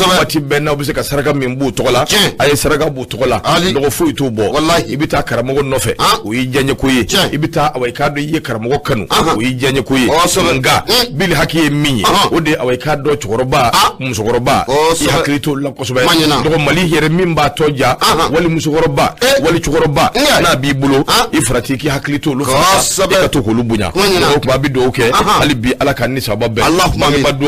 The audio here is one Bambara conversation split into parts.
wati benna bu se ka saraka min bu togola ay saraka bu togola do fu itu bo wallahi ibita karamo nofe o yi janye ko yi ibita awai kado yi karamo kanu o yi janye ko yi nga bil haki minyi o de awai kado chokoroba musokoroba yi hakrito la ko sobe do mali here mimba toja wali musokoroba wali chokoroba na bi bulo ifrati ki hakrito lu ka to ko lubunya ko ba bi do ke ali bi ala kan ni sababbe ma ba do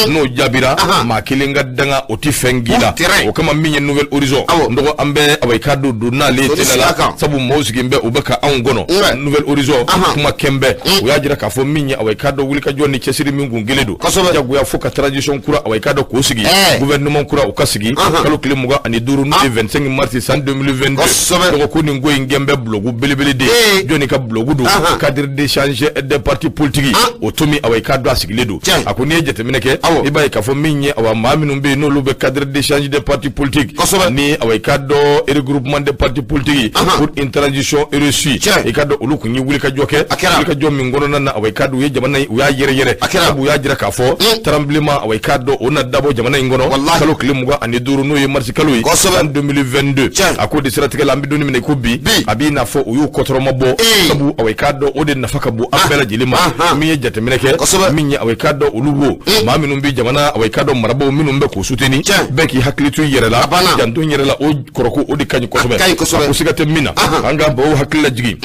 no jabira ma kilinga danga oti fengila o kama minye nouvelle horizon ndo ambe awai kado do na le telala sabu mosigi mbe ubeka angono nouvelle horizon kuma kembe o yajira ka fo minye awai kado wuli ka joni chesiri mingu ngeledo jagu ya foka tradition kura awai kado ko sigi gouvernement kura o kasigi kalo klimuga ani duru no 25 mars 2022 do ko ni ngoy ngembe blogu belebele de joni ka blogu do cadre d'échange des partis politiques otomi awai kado asigi ledo akoni ejete mineke ibay ka fo minye awa maminu be no lube cadre d'échange des partis politiques ni awai kado regroupement des partis politiques pour une transition reçue e kado uluku ni wuli ka joke wuli ka jom mi ngono na awai kado ye jamana ya yere abu ya jira ka fo tremblement awai kado ona dabo jamana ngono kalo klimuga ani duru no ye marsi kalo yi en 2022 akodi siratika lambi doni mine ko bi abi na fo uyu kotoro mabo sabu awai kado ode nafaka bu ambela jilima mi ye jate mineke minye awai kado uluwo ma minum bi jamana awai kado marabo minum be ko suteni beki haklitu yere la janto yere la o koroko odi kanyi kosobe ko sigate mina anga bo hakilla jigi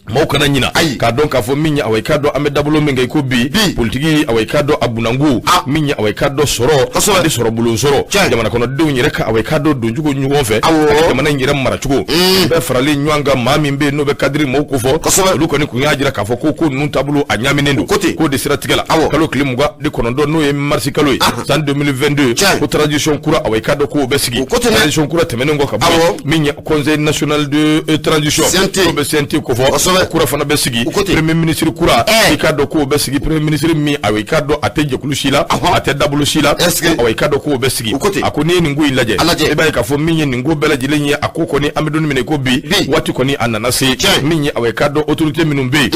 mawkana nyina ka don ka fo minya awai kado ame dabulo minga ko bi politiki awai kado abunangu minya awai kado soro adi soro bulu soro jamana kono de nyere ka awai kado donjugo nyugo fe jamana nyere marachugo be farali nywanga mami mbe no be kadri moko fo luko ni kunyajira ka fo ko nun tabulo anyami nendo ko de siratigala kalo klimuga de kono do no e marsi kalo san 2022 ko tradition kura awai kado ko be sigi tradition kura temenengo ka minya conseil national de transition ko be senti ko fo kura fana besigi premier ministre kura ikado ko besigi premier ministre mi awe ikado ateje kulushila ate double shila awe ikado ko besigi akoni ni ngui laje eba ka fo minye ni ngo belaje lenye akoko ni amedoni mine ko bi wati ko ni ananase minye awe ikado autorité minumbe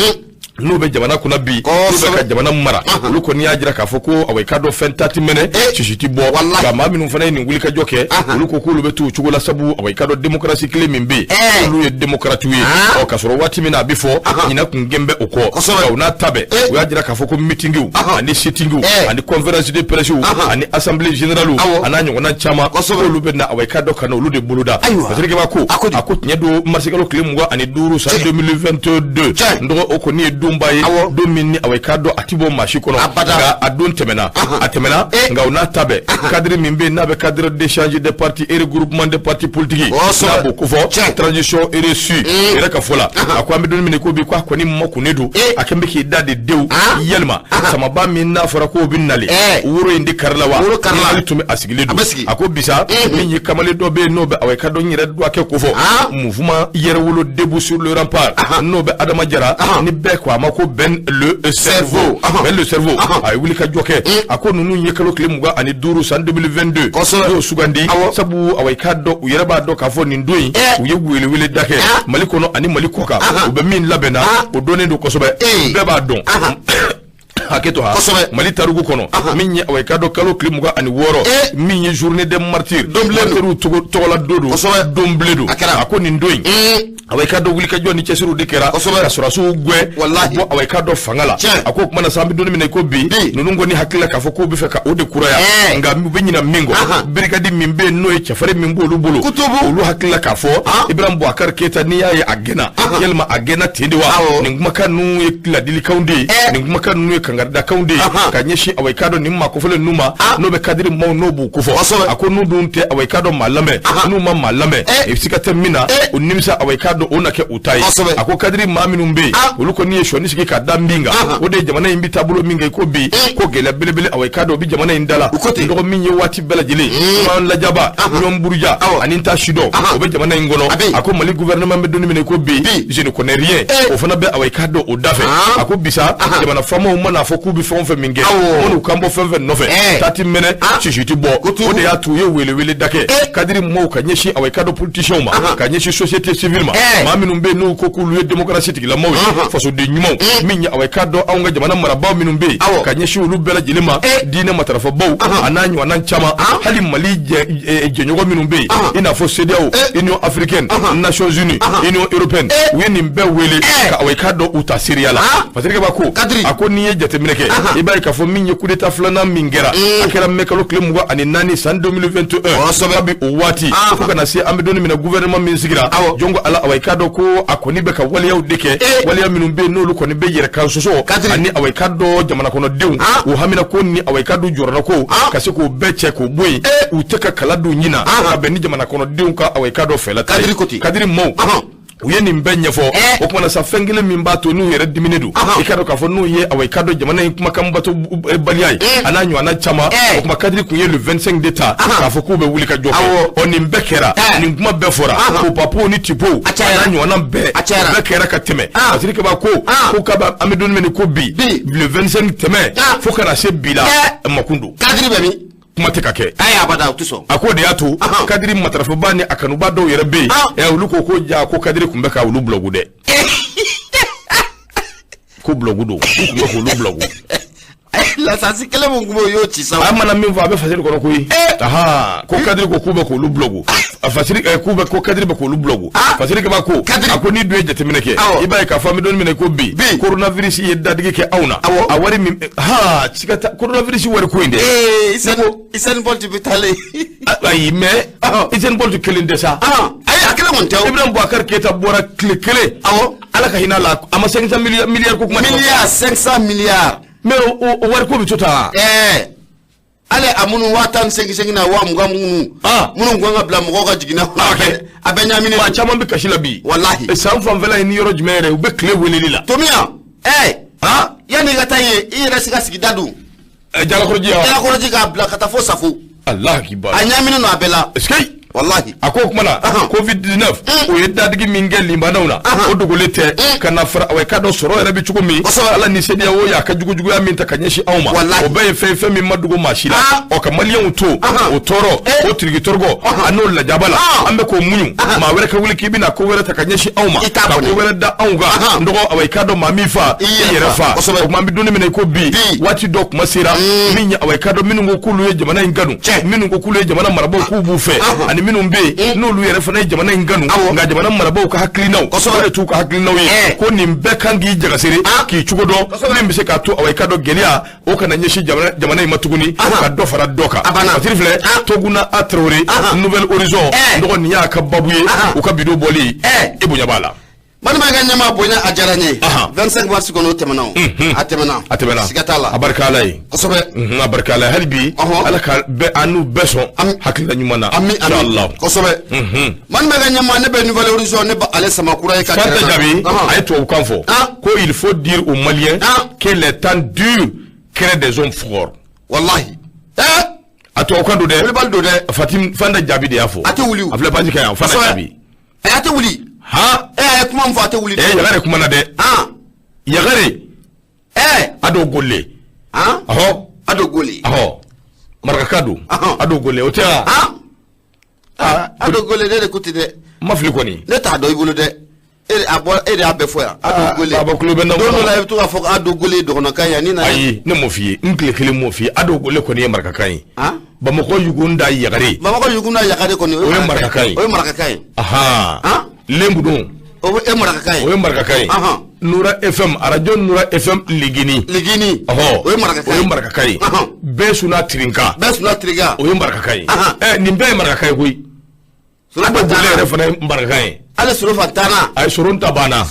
no be jamana kuna bi no be ka jamana mara luko ni ajira ka foko awai kado fen 30 mene chishiti bo ka ma minu fana ni nguli ka joke luko ko lu betu chugola sabu awai kado democracy claim mbe lu ye democrat wi o ka soro wati mina bifo ina kungembe oko o na tabe o ajira ka foko meeting wu ani sitting wu ani conference de presse wu ani assemblée générale wu ananyo na chama lu be na awai kado kana lu de buluda parce que ba ko akut nyedo marsikalo claim ngwa ani duru sa 2022 ndo oko ni dumbaye domini awai kado atibo mashikono ga adon temena atemena nga una tabe cadre mimbe na be cadre d'échange des partis et regroupement des partis politiques na boko fo transition et reçu era ka fola akwa me domini ko bi kwa ni makunedo akembe ki dade dew yelma sama ba min na fara ko binnale wuro indi karlawa ali tumi asigiledo akobisa minyi kamale do be no be awai kado nyire do akeko fo mouvement yere wolo debout sur le rempart no be adama jara ni be kwa mako ben le cerveau ben le cerveau ay wuli ka joke ako nunu nyekalo klimuga ani duru san 2022 yo sugandi sabu awai kado uyeraba do ka fo ni ndoyi uyewele wele dake malikono ani malikoka ube min labena o done do kosobe be ba don haketo ha mali tarugo kono minye awai kado kalo klimuga ani woro minye journée des martyrs dombleru togola dodo dombledo ako ni ndoyi awai kado wuli ka joni chesiru dikera ka surasu gwe wallahi bo awai kado fangala ako kuma na sambi doni mine ko bi nunungo ni hakila ka foko bi feka ode kuraya nga mi benyina mingo brigadi mimbe no e chafare mimbo lubulu ulu hakila ka fo Ibrahim Bouakar Keita ni yaye agena yelma agena tindiwa ninguma kanu e kila dili kaundi ninguma kanu e kangarda kaundi kanyeshi awai kado nimma ko fele numa no be kadiri mo no bu kufo ako nudunte awai kado malame numa malame e sikate mina unimsa awai kado ona ke utai ako kadiri maminu mbe uluko ni yesho nisiki ka dambinga ode jamana imbi tabulo minga ko bi ko gele belebele awai kado bi jamana indala ndo minye wati bela jili man la jaba nyom burja aninta shido obe jamana ngono ako mali gouvernement mbe doni mine ko bi je ne connais rien o fana be awai kado o dafe ako bisa jamana famo mana fɔ k'u bi fɛn min kɛ onu kan bɔ fɛn nɔfɛ tati mɛnɛ sisiti bɔ o de y'a to ye wele dakɛ kadiri mɔɔw ka ɲɛsin away kadɔ politiciens ma ka ɲɛsin société civile ma maa minnu bɛ n'u ko k'ulu ye démocratie tigilamɔɔw ye fasoden ɲumanw min ye away kadɔ anw ka jamana marabaaw minnu bɛ ka ɲɛsin olu bɛɛ lajɛlen ma diinɛ matarafabaw a n'a ɲɔgɔnna caman hali Mali jɛɲɔgɔn minnu bɛ yen i n'a fɔ CEDEAO Union africaine Nations unies Union européenne u ye nin bɛɛ wele ka away kadɔ u ta seereya la parce que ba ko a ko n'i ye jateminɛ kɛ i b'a ye k'a fɔ min ye coup d'état filanan min kɛra a kɛra mai kalo tile 24 san 2021 sababu o waati fo kana se an bɛ don min na gouvernement min sigira jɔn ko ala away kadɔ ko a kɔni bɛ ka waleyaw de kɛ waleya minnu bɛ yen n'olu kɔni bɛ yɛrɛ kan sɔsɔ ani away kadɔ jamana kɔnɔdenw u hamina ko ni away kadɔ jɔrɔna ko ka se k'o bɛɛ cɛ k'o bɔ yen u tɛ ka kala dun ɲina ka bɛn ni jamana kɔnɔdenw ka away kadɔ fɛla ta ye kadiri maaw u ye nin bɛɛ ɲɛfɔ o kumana sa fɛn kelen min b'a to n'u yɛrɛ diminen don i ka dɔn k'a fɔ n'u ye away kadɔ jamana in kumakan bato baliya ye a n'a ɲɔgɔnna caman o kuma kadiri kun ye le 25 d'état k'a fɔ k'u bɛ wuli ka jɔ kɛ nin bɛɛ kɛra nin kuma bɛɛ fɔra ko papo ni tipo a n'a ɲɔgɔnna bɛɛ bɛɛ kɛra ka tɛmɛ pasiri kaba ko kaba an bɛ don min ko bi le 25 tɛmɛ fo kana se bi la makun don kadiri bɛ min kuma tɛ ka kɛ a ko de y'a to kadiri matarafaba ni a kanuba dɔw yɛrɛ bɛ yen olu ko ja ko kadiri tun bɛ ka olu blogu dɛ ko blogu don u tun bɛ k'olu blogu lasasi kelen mun kun b'o y'o ci sa a mana min fɔ a bɛ fasiri kɔnɔ koyi ko kadiri ko k'u bɛ k'olu blogu a fasiri k'u bɛ ko kadiri bɛ k'olu blogu fasiri kaba ko a ko n'i dun ye jateminɛ kɛ i b'a ye k'a fɔ an bɛ don minɛ ko bi coronavirus ye dadigi kɛ aw na a wari min sigata coronavirus wari ko in dɛ Usain Bolt bɛ taalen ayi mais Usain Bolt kelen tɛ sa ayi a kelen kɔni tɛ Ibrahima Boubacar Keita bɔra tile kelen ala ka hinɛ la a ma 500 milliards ko kuma milliards 500 milliards mais o wari ko bɛ to ta ale amunu watan sengi na wa muga munu ngwa bla mɔgɔ ka jigina a bɛ ɲamini ba caman bɛ kasi la bi wallahi san fanfɛla ye ni yɔrɔ jumɛn yɛrɛ u bɛ tile weleli la tomiya yanni ka taa ye i yɛrɛ se ka sigida dun jalakɔrɔji k'a bila ka taa fo safo Allah akibar a ɲamini no a bɛɛ la wallahi a ko kumana covid 19 o ye dadigi min kɛ limbanaw na o dogolen tɛ ka na fara away kadɔ sɔrɔ yɛrɛ bɛ cogo min ala ni CEDEAO y'a ka jugujuguya min ta ka ɲɛsin anw ma o bɛɛ ye fɛn min ma dogo maa si la ka maliyɛnw to o tɔɔrɔ o tirigitɔrɔgɔ a n'o lajaba la an bɛ k'o muɲu maa wɛrɛ ka wuli k'i bɛna ko wɛrɛ ta ka ɲɛsin anw ma ka ko wɛrɛ da anw kan n dɔgɔ away kadɔ maa min fa i yɛrɛ fa o tuma an bɛ don min ko bi waati dɔ kuma sera min ye away kadɔ minnu ko k'olu ye jamana in kanu minnu ko k'olu ye jamana marabaaw k'u b'u fɛ ani minnu bɛ yen n'olu yɛrɛ fana ye jamana in kanu nka jamana marabaaw ka hakilinaw o de t'u ka hakilinaw ye ko nin bɛɛ kan k'i jagasiri k'i cogo dɔn min bɛ se k'a to away kadɔ gɛlɛya o kana ɲɛsin jamana in ma tuguni ka dɔ fara dɔ kan pasiri filɛ Toguna A Traoré Nouvelle Horizon dɔgɔ nin y'a ka babu ye u ka bidon bɔli e bonya b'a la Manima ka ɲɛma bonya a diyara n ye 25 mars kɔnɔ o tɛmɛna a tɛmɛna siga t'a la a barika Ala ye kosɛbɛ a barika Ala ye hali bi Ala ka an n'u bɛɛ sɔn hakilina ɲuman na inchallah kosɛbɛ Manima ka ɲɛma ne bɛ Nouvelle Horizon ne ba ale Samakura ye ka Fanta Jabi a ye tubabukan fɔ ko il faut dire aux Maliens que les temps durs créent des hommes forts wallahi a tubabukan don dɛ Kulibali don dɛ Fatim Fanta Jabi de y'a fɔ a tɛ wuli a filɛ page kan yan Fanta Jabi a tɛ wuli kuma min fɔ a tɛ wuli Yagare kumana dɛ Yagare ado golle ado golle maraka don ado golle o tɛ ado golle ne de kuti dɛ ma fili kɔni ne t'a dɔn i bolo dɛ e de y'a bɛɛ fɔ yan ado golle a bɛ kulo bɛ na don dɔ la i bɛ to k'a fɔ ado golle dɔgɔnɔkan ye ni na ayi ne m'o f'i ye n tile kelen m'o f'i ye ado golle kɔni ye marakakan ye Bamakɔ Yugunda Yagare kɔni o ye marakakan ye Lembu don o ye marakakan ye Nura FM radio Nura FM Ligini o ye marakakan ye Besuna Tirinka o ye marakakan ye nin bɛɛ ye marakakan ye koyi ado golle yɛrɛ fana ye marakakan ye ale soro fantana a ye soron ta banna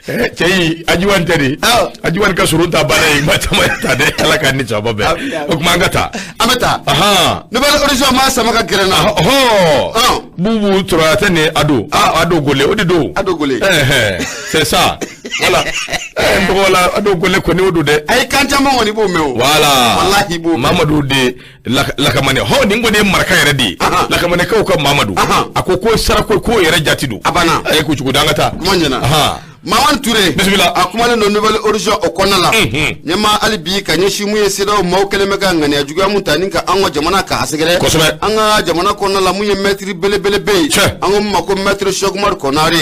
cɛyi ajiwan tɛ de ajiwan ka soron ta banna ye ma caman ta dɛ ala ka ni caba bɛɛ o kuma an ka taa an bɛ taa Nouvelle Horizon ma sama ka gɛrɛ na bubu tɔrɔtɛ ni ado golle o de don ado golle c'est ça voilà n tɔgɔ la ado golle kɔni o don dɛ a ye kan caman kɔni b'o mɛn o voilà wallahi b'o Mamadu de lakamane nin kɔni ye maraka yɛrɛ de ye lakamanekaw ka Mamadu a ko sarako ko yɛrɛ jati don a banna a ye ko cogo di an ka taa kuma ɲɛna Maman Touré bismillah akuma le nouvelle origine o konala nyama alibi ka nyeshi mu yesida o maw keleme ka ngani ajuga mutani ka anwa jamana ka asegere anga jamana konala mu ye metri bele be ango mako metri shogmar konari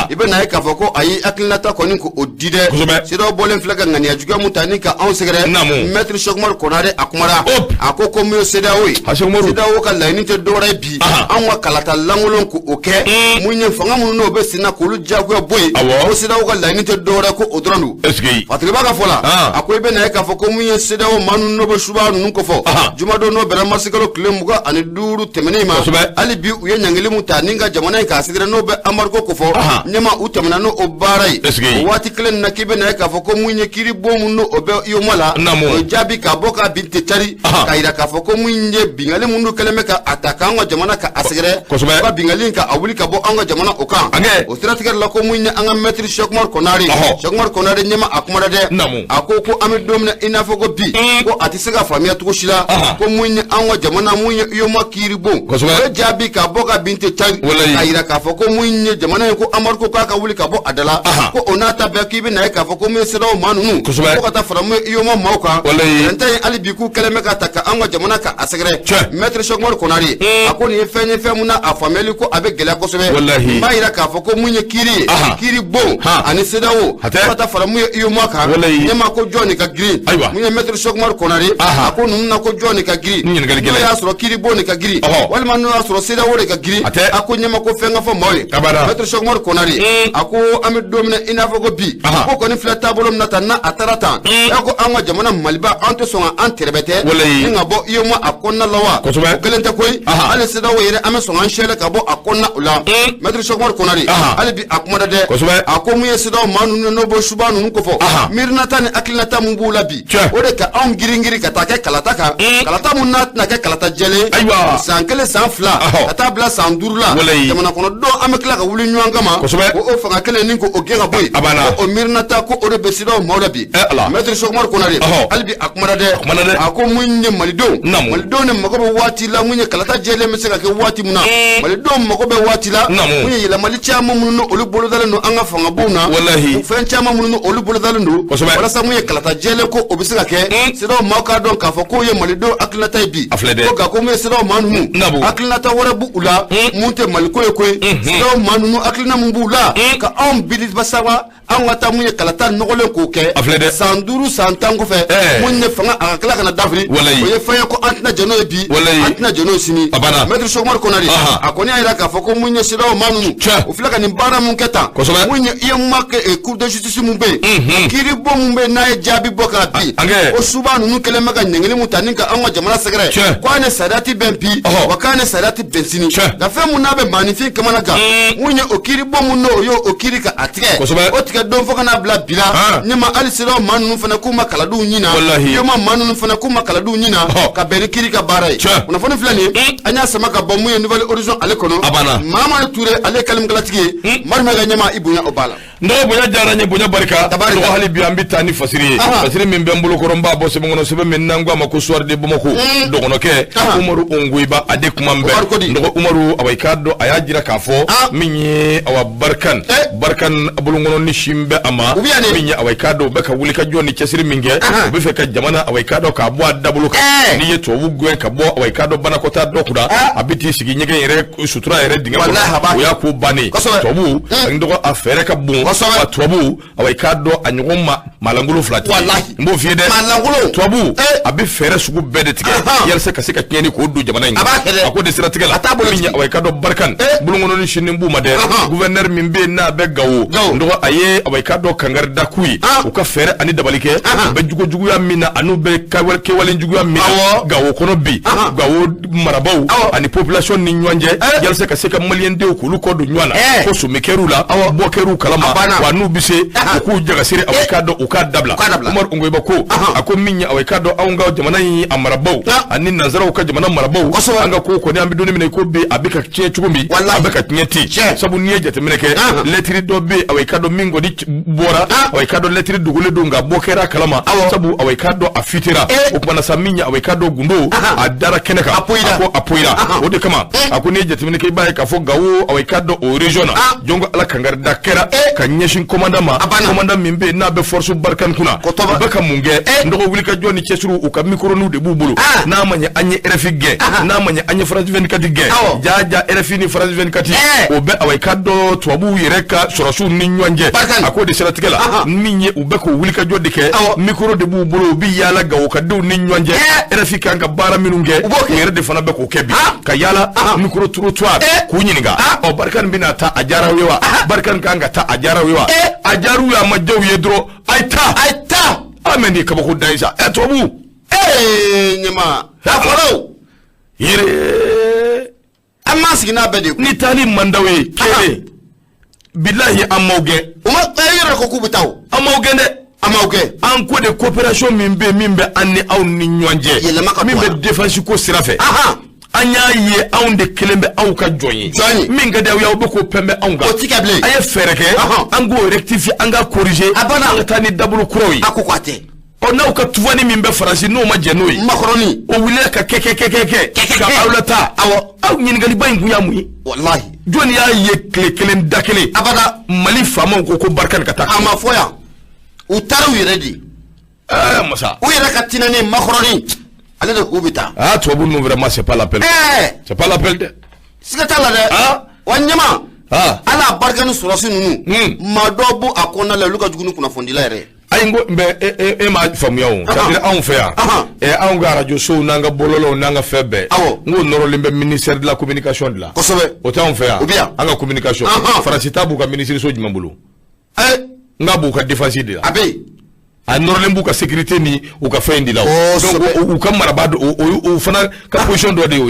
ibe na ka foko ayi akilata konin ko odide sida bolen flaga ngani ajuga mutani ka an segere metri shogmar konari akumara akoko mu yesida wi sida o ka laini te dora bi anwa kalata langolon ko oke mu nye fanga mu no be sina ko lu jago boy o sida o ka laini te dora ko odronu fatriba ka fola akoy be na ka foko mu yesida o manu no be shuba nu ko fo juma do no bera masigalo klemuga ani duru temenima ali bi uye nyangeli mutani nga jamana ka sidira no be amarko ko fo nyama utamana no obarai wati klen na kibe na ka foko mu nye kiri bomu no obe yo mala o jabi ka boka binti tari ka ira ka foko mu nye bingale mundu keleme ka ataka nga jamana ka asigere ba bingali ka awuli ka bo anga jamana oka o strategic la ko mu nye anga metri shokmar konari nyama akumara de akoko ami domna ina foko bi ko atisiga famia tukushila ko mu nye anga jamana mu nye yo makiri bon o jabi ka boka binti tari ka ira ka foko mu nye jamana ko amarko ka wuli ka bo adala ko onata be kibe na ka foko mu sira o manu ko kata framu yo ma mauka entay ali biku keleme ka taka anga jamana ka asegre metri shokmar konari akoni fenye femuna afameli ko abe gela ko sobe ba ira ka foko mu nye kiri bon ani sedawo kata framu yo maka nyama ko joni ka green mu nye metri shokmar konari akonu na ko joni ka green ya soro kiri bon ka green wal manu asoro sedawo ka green ako nyama ko fenga fo moy metri shokmar konari ako ami domina ina foko bi ko koni flata bolom natana atarata ako anga jamana maliba anto songa anterebete nga bo yoma akonna lawa gelenta koy ale seda wayre ame songa shele ka bo akonna ula metri shokmar konari ale bi akumada de ako mu yeseda manu no bo shubanu ko fo mirna tani aklinata mubula bi ode ka am giringiri ka ta ke kalata mun nat na ke kalata jele sankele sanfla ata bla sandurla jamana kono do ame kla ka wuli nyangama o fanga kele ninko o gega boy o mirna ta ko ode besida mawlabi metri shokmar konari ale bi akumada de ako munye malido ne magobe wati la munye kalata jele mesega ke wati muna malido magobe wati la munye yela malicha mamuno no olu bolodale no anga fanga buna wallahi fencha mamuno no olu bolodale no wala sa munye kalata jele ko obisega ke sido maka don ka fo ko ye malido aklinata bi ko ga ko me sido manu aklinata wara bu ula munte maliko ye ko sido manu aklina mbula ka am bilis basawa an wata munye kalata nogole ko ke sanduru santango fe munye fanga akla kana dafri o ye fanya ko antina jeno bi antina jeno sini metri shokmar konari akoni ayra ka foko munye sida o manu o flaka ni bara mun keta munye ye mak e cour de justice mumbe kiri bo mumbe na e jabi boka bi o subanu nu kele maka nyengeli mutaninka anwa jamana segre kwa ne sadati bempi wakane sadati bensini da fe munabe magnifique kamana ka munye o kiri bo munno yo o kiri ka atike o tika don foka na bla bila nyama ali sida o manu fana kuma kaladu nyina yo ma manu fana kuma kaladu nyina ka beri kiri ka barai unafoni flani anya sama ka bomu ye nouvelle horizon ale kono mama Touré ale kalim galatigi marma ga nyama ibunya obala ndo bunya jaranye bunya barika ndo hali bi ambita ni fasiri min bembulo koromba bo sebe ngono sebe min nangwa makuswar de bomako ndo kono ke Umaru Unguiba ade kumambe ndo Umaru awaikado ayajira kafo minye awa barkan abulu ngono ni shimbe ama minye awaikado beka wulika joni kesiri minge obefe ka jamana awaikado ka bo adabulu ka ni yeto wugwe ka bo awaikado bana kota dokuda abiti sigi nyege yere sutura yere dinga ya ku bani tobu ndo afere ka bon tobu awaikado anyoma malangulu flat mbo fiede malangulu tobu abi fere sugu bede tige yerse kasika kyeni ko du jamana inga akode sira tige la minya awaikado barkan bulungono ni shinin bu made gouverneur mimbe na be gawo ndo aye awaikado kangar dakui uka fere ani dabalike be jugo ya mina anu be kawel ke walen jugo ya mina gawo kono bi gawo marabaw ani population ni nyanje yerse kasika malien de ko lu ko du nywana ko su mekeru la bo keru kalama wa nu bise ku jaga sire awekado uka dabla Umar Ungoiba ko ako minya awekado aunga jamana yi amarabau anin nazara uka jamana marabau anga ko ne ambido ne ko be abika kie chugumbi abika kinyeti sabu niye jete meneke letri do be awekado mingo di bora awekado letri dugule dunga bokera kalama sabu awekado afitira upana saminya awekado gundo adara keneka ako apoira ode kama ako ne jete meneke ba ka fo gawo awekado o regional jongo ala kangar dakera kanyeshin commandama mimbe na be force barkan kuna baka munge ndogo wulika joni chesuru uka mikro nu de bubulu na manya anye RFI ge na manya anye France 24 ge jaja RFI ni France 24 obe awekado twabu yereka surasu ninywanje akode selatikela minye ubeko wulika jodi ke mikro de bubulu bi yala gawo kadu ninywanje RFI kanga bara minunge yere de fana beko kebi kayala mikro trottoir kunyiniga o barkan binata ajara wewa barkan kanga ta ajara wewa ajaru ya majaw yedro aita amendi kabako daisa etobu nyama aforo yere amma sigina bede ni tali mandawe kele billahi amauge uma tayira ko kubutaw amauge an ko de coopération mimbe anni aw ni nyonje mimbe défense ko sirafe anya ye aunde kelembe au ka joyi minga da yawo beko pembe aunga aye fereke ango rectifier anga corriger anga tani double croix akokwate ona uka tuvani mimbe farasi no majenoi makaroni o wile ka keke ka aulata awo au nyingali bayin guyamu wallahi joni ya ye kelen dakele abada mali fama ko barkan kata ama foya utaru yiredi masa o yira katina ne makaroni allez de kubita toi vous nous vraiment c'est pas l'appel c'est pas l'appel de sikatala de wanyama ala barkanu surasi nunu madobu akona la luka jugunu kuna fondila ere ayingo mbe ma famuya on c'est-à-dire on fait on ga radio show nanga bololo nanga febe ngo noro limbe ministère de la communication de la kosobe ota on fait anga communication farasita buka ministère so jimambulu nga buka défense de la abe anorlembu ka sécurité ni ou ka fendi la donc ou ka marabado ou fana ka position do de yo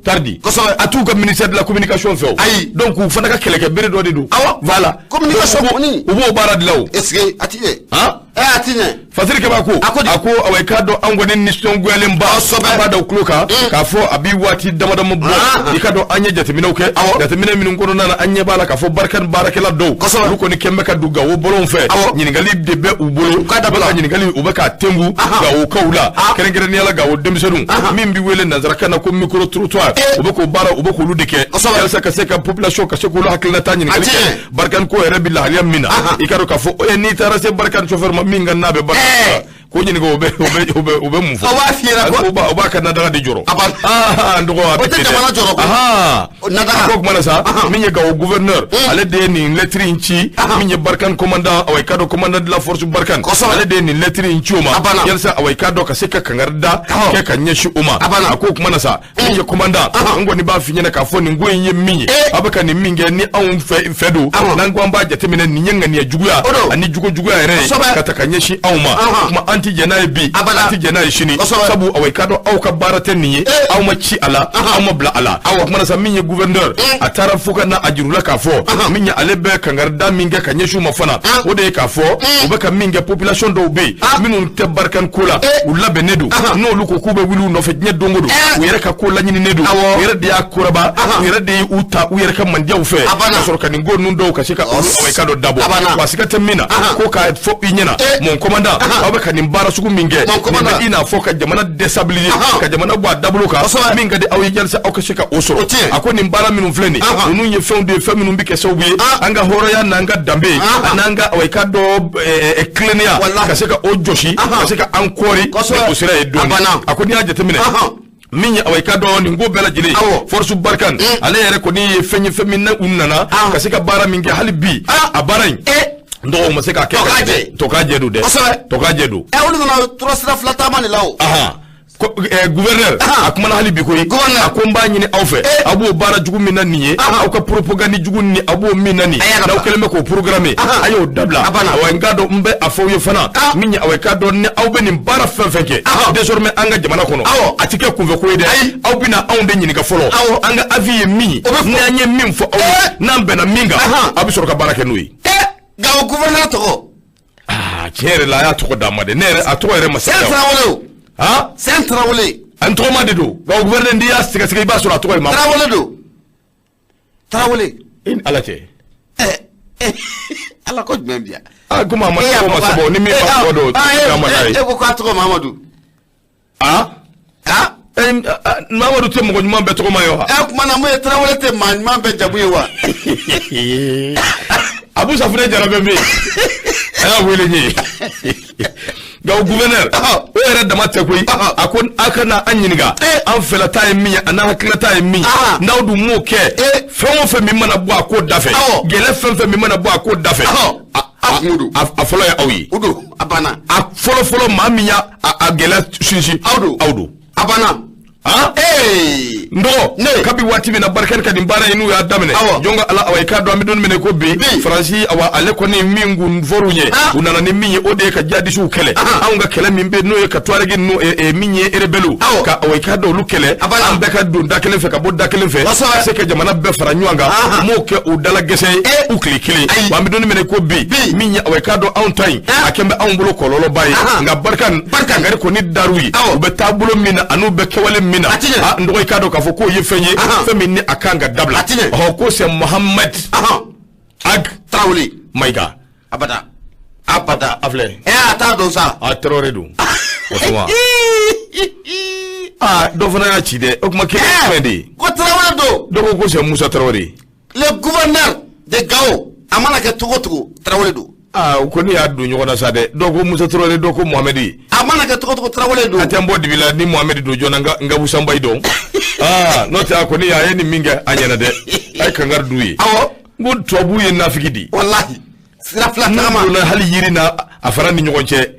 tardi atu ka ministère de la communication fait donc ou fana ka keleke bere do de do voilà communication ni ou bo bara de la est-ce que atine atine fasiri ke ba ko ako awai kado angone ni son gwelem ba abada ukloka ka fo abi wati damada mo ikado anye jatemina uke jatemina minun kono nana anye bala ka fo barkan barakela do ko ni kembe ka duga wo bolon fe nyini gali de be u bolo bala nyini gali u baka tengu ga o kawla kerengere ni ala ga o demsenu min bi wele nazara kana ko micro trottoir u bako bara u bako ludike yalsa ka seka population ka sekulu hakilna ta nyini gali barkan ko ere billahi yamina ikado ka fo ni tarase barkan chauffeur ma minga nabe barkan ko nyini go obe mufo oba ka nadara de joro ndo ko abite jamana joro nadara ko mana sa minye ga o gouverneur ale de ni lettre inchi minye barkan commandant awai kado commandant de la force barkan ale de ni lettre inchi uma yalsa awai kado ka seka kangarda ke kanyeshi uma ko mana sa minye commandant ngo ni ba finye na ka fo ni ngo yin minye abaka ni minge ni awun fedo nango amba jatemene ni nyanga ni juguya ani juguya ere kata kanyeshi awuma kuma anti janai bi anti janai shini sabu awai kado au ka barata ni au ma ci ala au ma bla ala au kuma sa minye gouverneur atara fuka na ajirula ka fo minye alebe kangarda minge kanyeshu mafana ode ka fo obeka minge population do be minun te barkan kula ulabe nedu no luko kube wilu no fe nye dongodo were ka kula nyini nedu were dia kuraba were de uta were ka mandia ufe so ka ningo nundo ka shika awai kado dabo wasika temina ko ka fo inyena mon commandant obeka nimbara suku minge minga ina fo ka jamana désabiliser ka jamana bwa dablo ka minga de awi jalsa o ka shika osoro ako nimbara minu fleni nunu ye fond de feminu bike sowe anga horoya nanga dambe nanga awai kado eklenia ka shika ojoshi ka shika ankori ko sira e doni ako ni ajetemine minya awai kado ni ngo bela jili force barkan ale yere ko ni fenye femina unana ka shika bara minge halibi abarain ndo mo seka ke tokaje du de tokaje du onu na trosra flata mani lawo gouverneur akumana hali bikoyi akomba nyini awfe abu bara jugu minani aw ka propagande jugu ni abu minani daw keleme ko programmer ayo dabla awa ngado mbe afoyo fana minya awe kado ne aw be ni bara fenfenke désormais anga jamana kono atike kunve ko ide aw bina aw de nyini ka folo anga avier mi ne anye min fo aw nambe na minga abisoro ka barake nuyi gawo gouverneur to ah tiere la ya to damade ne a to yere masaka Traoré ha c'est Traoré antro made do gawo gouverneur ndi ya sika sika ba so la to ma Traoré do Traoré in alate ala ko même bien ah kuma ma ko ma sabo ni mi ba ko do ko ko to Mamadou Mamadou te mo nyuma beto ma yo ha kuma na mo Traoré te man be jabu yewa Abu Safre jarabe mi aya wele ni gaw gouverneur o yere da mate koy akon akana anyiniga an fela tay mi ana hakila tay mi nawdu mo ke fenwo fe mi mana bo akod dafe gele fenfe mi mana bo akod dafe Ahmudu afolo ya awi udu abana afolo mamiya a gele shinshi audu abana ndo kabi wati bina barkan kadin bana inu ya damene jonga ala awai ka do amidon mene ko be franci awa ale ko ni mingu forunye unana ni minye ode ka jadi su kele awga kele mimbe no ka tware gin no minye erebelu ka awai ka do lu kele ambe ka do dakele fe ka bo dakele fe se ke jamana be faranywanga mo ke udala gese u klikili wa amidon mene ko be minye awai ka do auntain akembe awmbulo kololo bayi nga barkan ngari ko ni darui ube tabulo mina anu be kewale mina ndo ka do ka foko yefenye femini akanga dabla ho ko se Mohammed ag Traoré maiga abada afle ata do sa Traoré do oswa do fana ya chide o kuma ke fendi ko Traoré do ko se Musa Traoré le gouverneur de Gao amana ke tugo Traoré do ko ni adu nyona sade do ko Musa Traoré do ko Mohamedi amana ke tugo Traoré do atembo dibila ni Mohamedi do jona nga busamba ido nota ko ni ya ni minga anyana de ay kangar duyi ngun tobu yen nafikidi wallahi sira flata ma na hali yirina afara ni nyogonche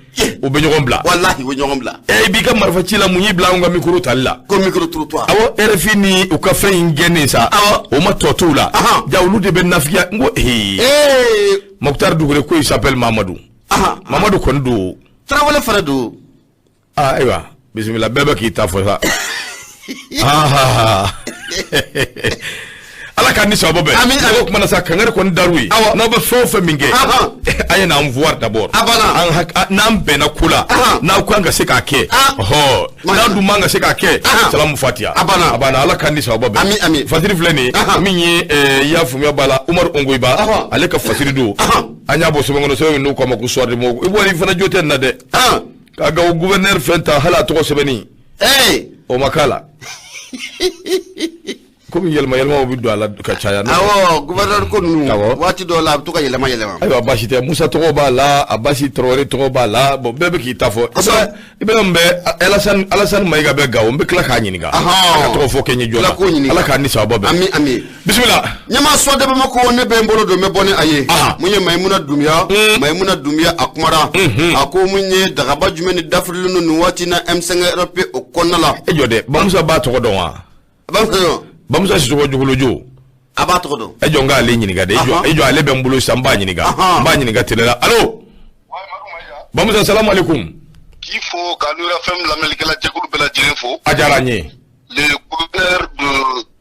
o be nyogombla wallahi wo nyogombla bi ka marfa ci la munyi bla nga micro talla ko micro trottoir RFI ni o ka fe ngene sa o ma totula jawlu de ben nafiya ngo Mokhtar Dougouré ko il s'appelle Mamadou Mamadou Kondo Traoré Farado aywa bismillah bebe ki ta fo sa ala ka ni sababu be ko kuma na sa kangar ko darui na ba so fa minge aye na mvuar d'abord an nam be na kula na ko anga se ka ke na du manga se ka ke salamu fatia abana ala ka ni sababu be ami fasiri fleni minyi ya fumi bala Umar Ongoiba ale ka fasiri do anya bo so ngono so no ko ma ku sordi mo ibo ri fana joten na de ka ga gouverneur fenta hala to ko sebeni o makala comme yelma obi do ala ka chaya gouverneur ko nu wati do la to ka yelma ayo abasi te Musa to ba la abasi Traoré to ba la bo bebe ki tafo ibe mbe alasan maiga be gawo mbe kla ka nyiniga to fo kenyi jola ala ka ni sababu ami bismillah nyama so de ba mako ne be mbolo do me bone aye munye maimuna dumia akumara ako munye daga ba jumeni dafrilu no wati na M5 RP o konala jode ba Musa ba to do wa ba Musa si to jogolojo abato do jonga le nyiniga de ejo ale be mbolo samba nyiniga ba nyiniga telela allo ba Musa assalamu alaikum kifo kanura fem la melikala jekulu bela jenfo ajaranye le gouverneur de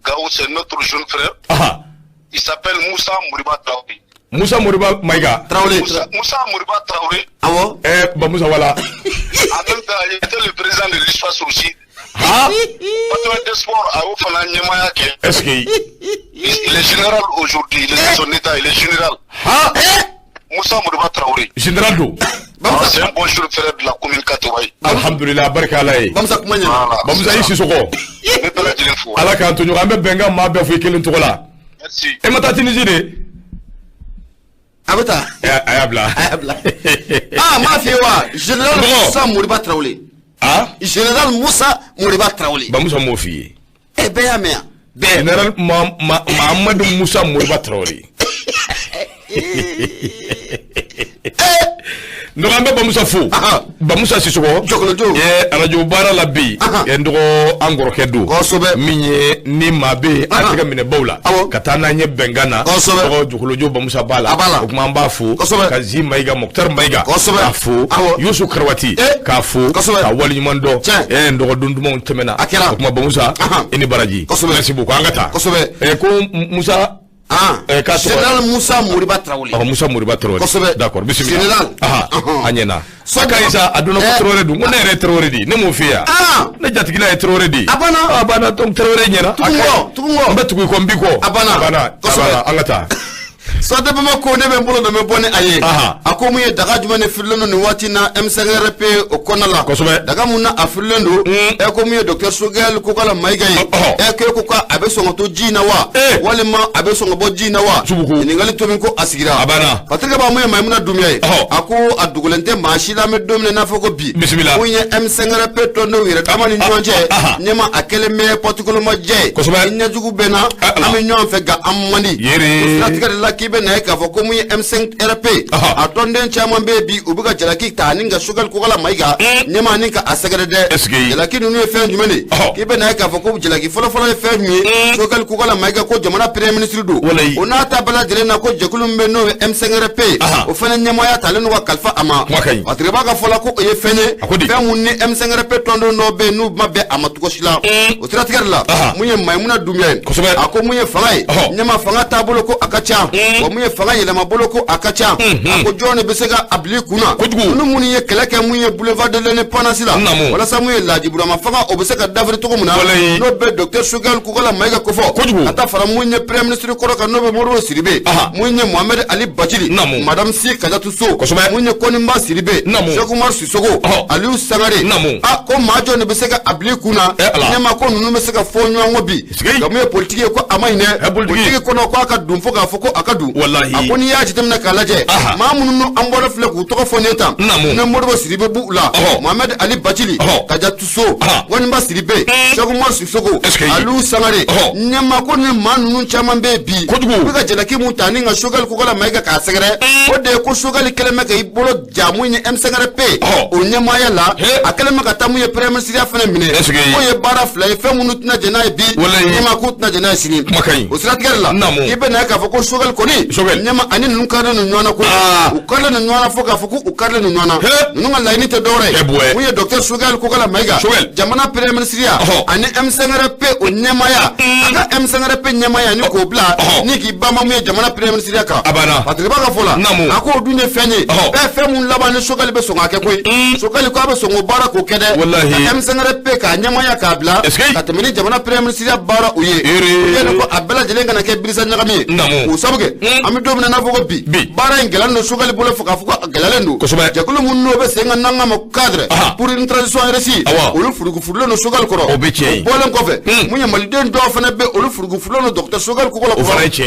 Gao c'est notre jeune frère il s'appelle Moussa Moriba Traoré Moussa Moriba Maïga Moussa Moriba Traoré ba Moussa voilà en même temps il était le président de l'histoire aussi patron de sport à Ofana Nyemayake. Est-ce qu'il il est général aujourd'hui, il est son état, il est général. Moussa Moriba Traoré. Général d'où? C'est un bon jeune frère de la commune Katouaï. Alhamdulillah, barkalai. Bamsa ici soko. Ala ka Antonio Ambe Benga ma be fo kelin tokola. Merci. E mata Tunisie de. Abata. Ayabla. Ma fiwa, général Moussa Moriba Traoré. Général Moussa Moriba Traoré. Ba Moussa mo fi. Be ya mea. Général Mahamadou Moussa Moriba Traoré. Ndogambe ba Moussa fo. Ba Moussa Sissoko. Jokolojo. Radio bara la bi. Ndo angoro kedo. Minye ni mabe atika mine bawla. Katana nye bengana. Jokolojo ba Moussa bala. Okuma mba fo. Kazi maiga Mokhtar maiga. Afo. Yusuf Karwati. Kafo. Ka wali nyumondo. Ndo dundumo temena. Okuma ba Moussa eni baraji. Merci beaucoup angata. Ko Moussa Général Moussa Moriba Traoré. Moussa Moriba Traoré. D'accord, bismillah. Général. Anyena. Saka isa aduna ko Traoré du. Ngone re Traoré di. Ne mo fiya. Ne jatigila e Traoré di. Abana tom Traoré nyena. Tukungo. Mbetu ko mbiko. Abana. Angata. Sade bama ko ne be mbolo do me bone aye ako mu ye daga jumane firleno ni wati na M5RP o konala daga munna afirlendo e ko mu ye docteur Sogel ko kala maigay e ko ko ka abe songo to jina wa wale ma abe songo bo jina wa ni ngali to min ko asigira abana patrick ba mu ye maimuna dumye ako adugulente mashila me domine na foko bi mu ye M5RP to no wire kamani nyonje nyema akele me portugal ma je nya jugu bena ami nyon fe ga amani la kibe na ka fo ko mu M5RP atonde chama bebi ubuga jalaki taninga sugal ko kala maiga nyema ninka asagade de jalaki nunu fe njumene kibe na ka fo ko jalaki folo fe nyi sugal ko kala maiga ko jamana premier ministre do ona ta bala jele na ko jekulum be no M5RP o fene nyema ya talen wa kalfa ama atriba ka fola ko ye fene fe munni M5RP tondo no be nu mabbe amatu ko shila o tratigarla munye maimuna dumya ako munye fangay nyema fanga tabulo ko akacha wa munye fanga yele mabolo ko akacha ako jone besega abli kuna nu muni ye keleke munye boulevard de l'indépendance la wala sa munye laji burama fanga obesega davre to ko muna no be docteur Sugal ko kala maiga ko fo ata fara munye premier ministre ko ka no be moro siribe munye Mohamed Ali Bachili madame Si Kajatu So munye Konimba siribe Cheikh Oumar Sissoko Aliou Sangare ko majo ne besega abli kuna nyama ko nunu besega fonyo ngobi gamu politique ko amaine politique ko no ko aka dumfo ga foko akadu wallahi akoni ya jitamna kalaje ma mununu ambora fle ku to fo neta ne modbo siribe bu la Mohamed Ali Bachili Kajatu So woni ba siribe Cheikh Oumar Sissoko Aliou Sangare nyama ko ne manunu chama be bi ko ga jela ki mutani nga Sugal ko kala maiga ka segere ko de ko Sugal keleme ka ibolo jamu ni M5RP o nyama ya la akeleme ka tamu ye premier ministre afane mine ko ye bara fle fe munu tna jena bi nyama ko tna jena sini o siratigere la ibe na ka foko Sugal ko ni nyama ani nun kada nun nyona ko ukala nun nyona foka foko ukala nun nyona nun Allah ni te dore mu ye docteur Sugal ko kala maiga jamana premier ministre ya ani M5RP o nyama ya aka M5RP nyama ya ni ko bla ni ki bama mu ye jamana premier ministre ya ka patriba ka fola ako dunye fenye be fe mun labane Sugal be songa ke ko Sugal ko be songo bara ko kede M5RP ka nyama ya ka bla ka temini jamana premier ministre ya bara uye ye ko abela jelenga na ke birisa nyagami o sabuke ami domina na fogo bi bara ngelan no Sugal bolo foka foka gelalendo jakulu mun no be senga nanga mo cadre pour une transition réussie olu furugu furulo no Sugal ko bolen ko fe munya maliden do fana be olu furugu furulo no docteur Sugal ko ko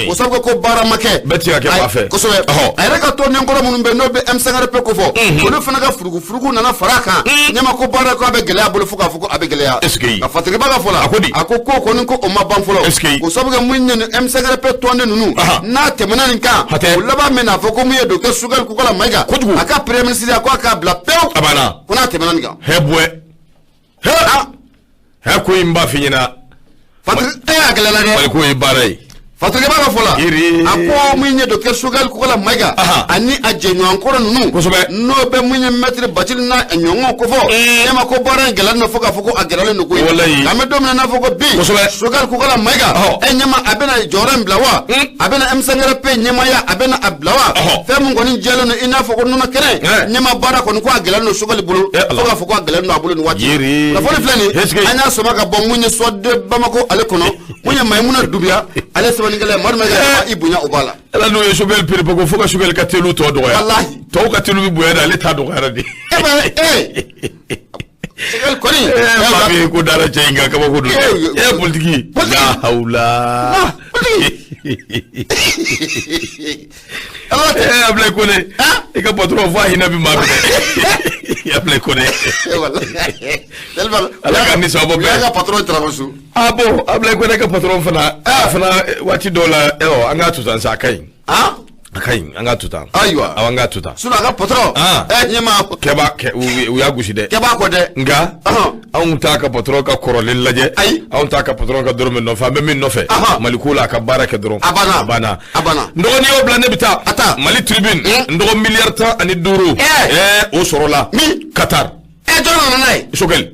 o sabuke ko bara make betia ke ba fe ko so ay reka to ne ngoro mun be no be M5RP ko fo olu fana ga furugu nana faraka nyama ko bara ko be gelaya bolo foka foka abe gelaya ka fatri baga fola akoko ko ni ko o mabam folo ko sabuke munya M5RP to ne nunu na temana nka o laba mena fo ko muye docteur Sugal ko kala maiga aka premier ministre ko aka bla pew abana kuna temana nka hebwe he ko imba finyina fatri agelala de ko ibarai fatri baga fola ako muye docteur Sugal ko kala maiga ani ajenyo ankoro nunu no be muye maître Bachili na nyongo ko fo nyama ko bara gelan no foka foko agelale no ko kame domina na foko bi Sugal ko kala maiga nyama abena joran blawa abena M5RP nyama ya abena ablawa fe mun goni jelo no ina foko no kere nyama bara ko ko agelale no Sugal bulu foka foko agelale no abulu no wati la foni flani anya soma ka bon munye sodde bamako ale kono munye maimuna dubia ale sema ngale marmaga ibunya obala ala no Sugal pere ko foka Sugal ka telu to do ya wallahi to ka telu bi buya da le ta do gara di Sugal koni ba bi ko dara chenga ka ko do politiki la haula ablay ko ne e ka patron fa hina bi ma bi ablay ko ne wallahi delbal ala ka ni sabo be ka patron traversu abo ablay ko ne ka patron fana wati dola anga tutan sa kai akai anga tuta aywa awanga tuta suna ga patron nyema keba ke u ya gushi de keba ko de nga awun ta ka patron ka korolin laje awun ta ka patron ka dorme no fa min no fe malikula ka baraka doron abana ndo ni o blane bita mali tribune ndo milliard ta ani duru o sorola Qatar jona nanai Sugal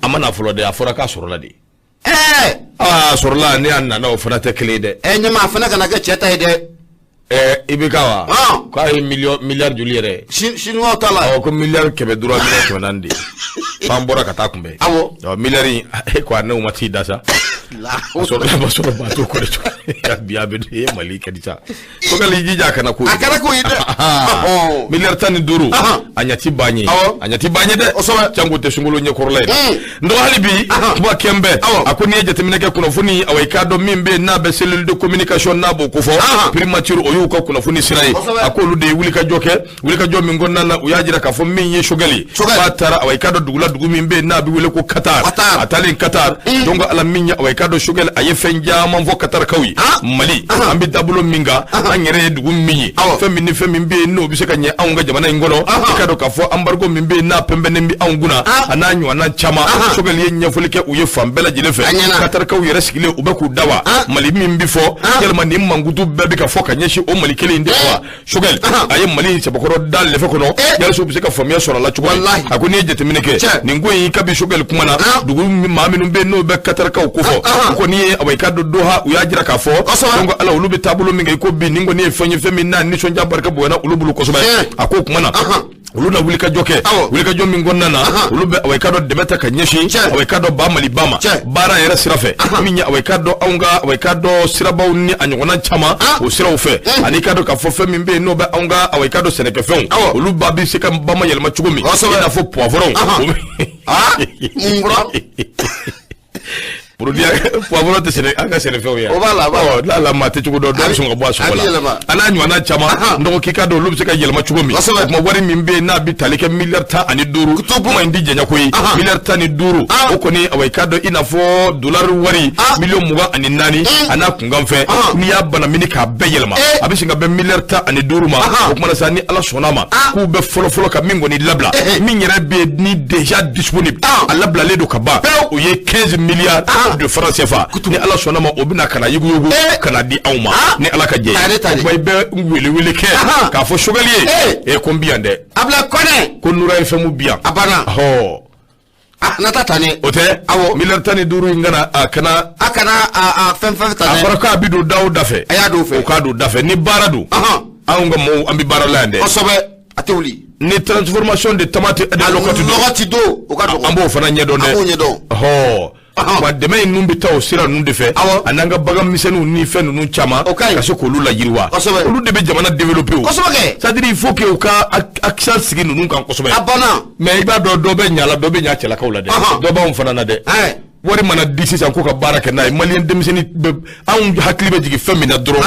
amana folo de afora ka sorola de sorla ni anna no fana te kele de nyama fana kana ga cheta ide ibikawa ko ay milliard julire chinois tala ko milliard kebe dura milliard ko nandi pambora kata kumbe awo milliard ko na umati dasa la sorla ba to ko ya biya be de malika dita ko gali jija kana ko ide milliard tan duru anyati banye de changu te sungulu nye korle ndo halibi kuma kembe akuni ejete mineke kuno funi awaikado mimbe na be cellule de communication na bo kufo primature oyu ko kuno funi sirai akolu de wulika jo mingon nana uyajira ka fo min ye shogali fatara awaikado dugula dugu mimbe na bi wule ko Qatar atali Qatar dongo ala minya awaikado shogali ayefen jama vo Qatar kawi Mali ambi dabulo minga anyere dugu minyi femi be no bi se kanye aunga jamana ingolo ikado ka fo ambargo mimbe na pembe nembi aunguna ananyu anan chama shogali ye nyafulike uye fambela jilefe Qatar kawi resikile ubeku dawa Mali mimbi fo kelma ni mangutu bebe ka fo kanyeshi o Mali kele inde wa shogali aye Mali se bakoro dal lefe kono yalla so bi se ka famia sora la chukwa akuni jete mineke ningo yi kabi shogali kumana dugu maminu be no be Qatar kaw kufo ko ni awaikado doha uyajira ka fo dongo ala ulubi tabulo minga ko bi ningo ni fanyi femi na ni sonja barka buena ulubulu ko soba ako kumana uluna wulika jo mingonna ulube awaikado demeta kanyeshi awaikado ba Mali bama bara yera sirafe minya awaikado aunga awaikado sirabaw ni anyona chama o siraw anikado ka fo fe mimbe no ba aunga awaikado seneke fe uluba bi sika bama yelma chugumi ina fo poivron mbro Produit poivron te sene anga sene fe ya la mate chugo do so ngabo asola ana nywana chama ndo kikado lubse ka yelma chugomi ma wari mimbe na bi talike milliard ta ani duru ma ndije nyakoyi milliard ta ni duru okoni awaikado ina fo dollar wari million muga ani nani ana kungamfe ni ya bana mini ka be yelma abishinga be milliard ta ani duru ma okuma sa ni ala sonama ku be folo ka mingo ni labla minyere be ni déjà disponible alabla le do kaba o ye 15 milliards de francs CFA ni ala sonama obina kana yugu kana di awma ni ala ka je boy be wele ke ka fo chevalier e combien de abla kone ko nura e femu bien abana nata tane ote awo milliard tane duru ngana akana fem tane abaraka bidu daw dafe aya do fe o ka do dafe ni baradu awunga mo ambi baralande osobe atewli ni transformation de tomate et de lokati do o ka do ambo fana nyedo ne wa deme numbi taw sira nunde fe ananga bagam misenu ni fe nunu chama ka so ko lula yirwa olu de be jamana développer o ça dit il faut que o ka action sigi nunu kan kosobe abana mais iba do be nyala do be nya chela kawla de do ba on fana na de wari mana disi san ko ka baraka na malien demiseni an hakli be jigi femina dro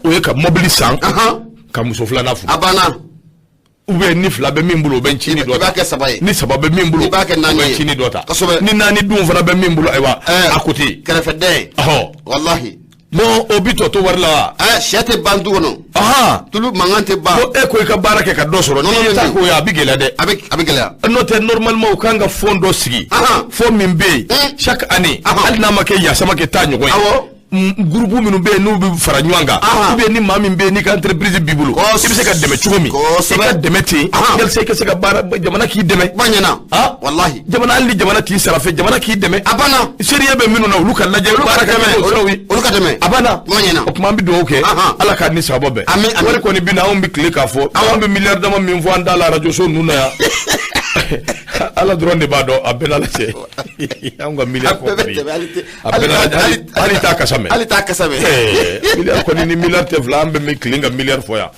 o ye ka mobilisan ka musofla na fu abana ube ni fla be mimbulo ben chini dota ni sababe mimbulo ben chini dota ni nani dum fana be mimbulo aywa akuti krefede wallahi no obito to warla shete bandu wono tulu mangante ba ko ka baraka ka dosoro ni ta ko ya bigela de abigela note normalement o kanga fondo sigi fo mimbe chaque année alna make ya sama ke tanyo ko groupe minu be no be faranywanga be ni mami be ni ka entreprise bibulu ibi se ka deme chugumi se ka demeti yel se ka bara jamana ki deme banyana wallahi jamana ali jamana ti sarafe jamana ki deme abana seriye be minu na uluka la jamana baraka me uluka deme abana banyana okuma bi do okay ala ka ni sabobe wala ko ni bi na on bi click afo on bi milliard dama min vo anda la radio so nuna ya ala drone bado abena la se anga milliard ko abena ali ta kasame milliard ko ni milliard te vlambe mi klinga milliard foya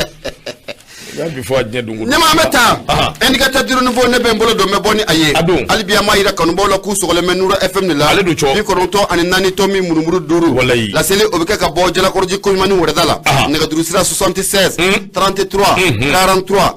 before nyedungu nyama meta indicateur du nouveau ne bembolo do me boni aye ali biya mayira kanu bolo ku sogole menura fm la bi koronto ani nani tomi murumuru duru la sele obika ka bo jela korji ko mani wordala ne ga durusira 76 33 43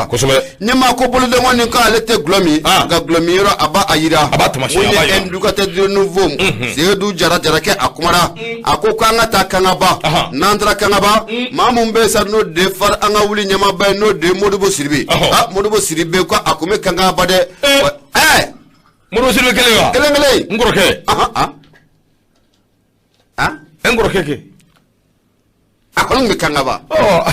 03 nyama ko bolo de woni ka lete glomi ga glomiro aba ayira woni indicateur du nouveau sedu jara ke akumara akoko ngata kangaba nandra kangaba mamumbe sarno defar anga wuli nyama ba no de Modibo Siribe Modibo Siribe ko akume kanga bade Modibo Siribe kele ngoroke ngoroke akolong me kanga ba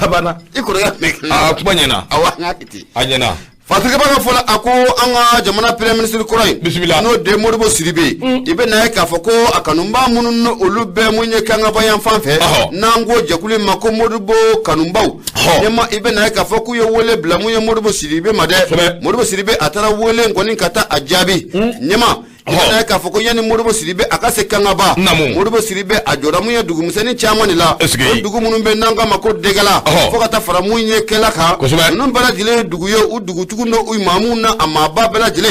abana ikoro ya me kumanyena awa ngakiti anyena Patrick Baga fola ako anga jamana premier ministre Korai bismillah no de Modibo Sidibe ibe na ka foko akanumba munu no olube munye kanga bayan fanfe nango jakule mako Modibo kanumbaw nyama ibe na ka foko yo wole blamunye Modibo Sidibe made Modibo Sidibe atara wole ngoni kata ajabi nyama ina ka foko yani Modibo Sidibe akase kanga ba Modibo Sidibe ajora munya dugu museni chamani la dugu munumbe nanga mako degala foka ta fara munye kelaka non bala jile dugu yo udugu tukuno u mamuna amaba bala jile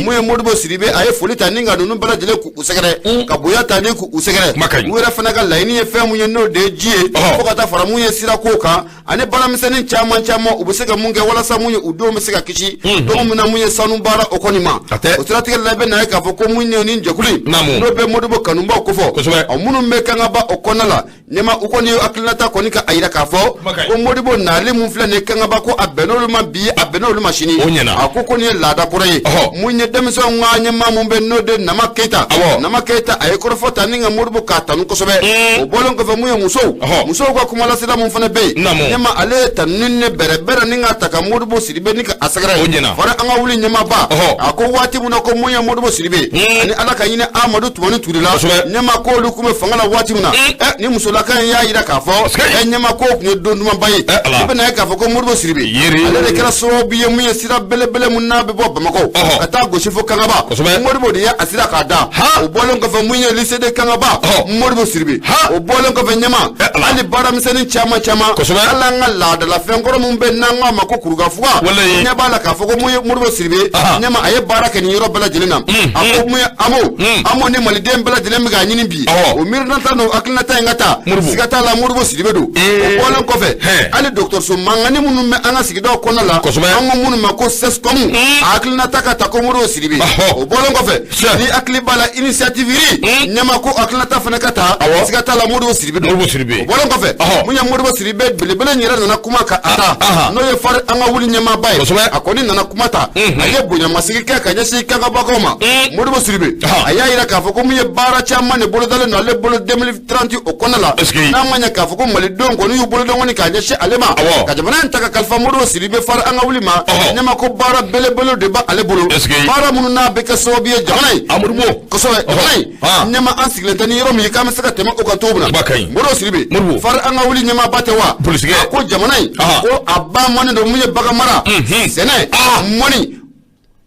muye Modibo Sidibe aye folita ninga non bala jile ku usegere kabuya tani ku usegere muye fana ga laini ye fe munye no de jie foka ta fara munye sira koka ane bala miseni chama ubusega munge wala sa munye udo mesega kichi to muna munye sanu bara okonima usiratige labe na ka ko munye ni jakuli no be Modibo kanumba ko fo amunu me kanga ba okonala nema ukoni akilata konika ayira ka fo ko Modibo nale mun fla ne kanga ba ko abenolu ma bi abenolu machine akoko ni lada koray munye demso nganye ma mun be no de nama keta ay ko fo taninga Modibo ka tanu ko sobe o bolon ko fa munye muso ko kuma la sila mun fana be nema ale taninne bere ninga taka Modibo Sidibe nika asagara fara anga wuli nyama ba ako wati mun ko munye Modibo Sidibe ani alaka yine Amadou Tumani Tudila nyama ko lu kuma fangala wati muna ni musola kan ya yira ka fo nyama ko kunye donduma bayi ibe na ka fo ko Modibo Sidibe ale kala so biye muye sira bele munna be bo bamako ata goshi fo kanga ba Modibo de ya asira ka da o bolon ko fa muye lycée de kanga ba Modibo Sidibe o bolon ko fa nyama ali bara miseni chama ala ngala da la fengoro mun be nanga mako kuruga fuwa nyaba la ka fo ko muye Modibo Sidibe nyama aye bara kan yoro bela jelena ako muye amo ni mali dem bela jelena ga nyini bi o mirna tano aklinata ngata sigata la Modibo Sidibe do o bolon ko fe ali docteur so mangani munu me anga sigido ko nala ango munu mako ses komu aklinata ka ta ko Modibo Sidibe o bolon ko fe ni akli bala initiative ri nyama ko aklinata fana kata sigata la Modibo Sidibe do o bolon ko fe munya Modibo Sidibe bele nyira na kuma ka ata no ye far anga wuli nyama bay akoni na kuma ta aye bunya masigi ka kanya shi ka ba ko ma Modibo Sidibe aya ira ka fo ko muye bara chama ne bolo dale no le bolo 2030 o konala na manya ka fo ko mali don ko yu bolo don woni ka nyashi alema ka jabana ntaka kalfa Modibo Sidibe far anga wuli ma nyama ko bara bele de ba ale bolo bara munu na be ka so biye jabana amurbo ko so jabana nyama ansigle tani yoro mi ka masaka tema o ka tobuna Modibo Sidibe far anga wuli nyama batewa ko jamana ko abba mani do muye baga mara sene moni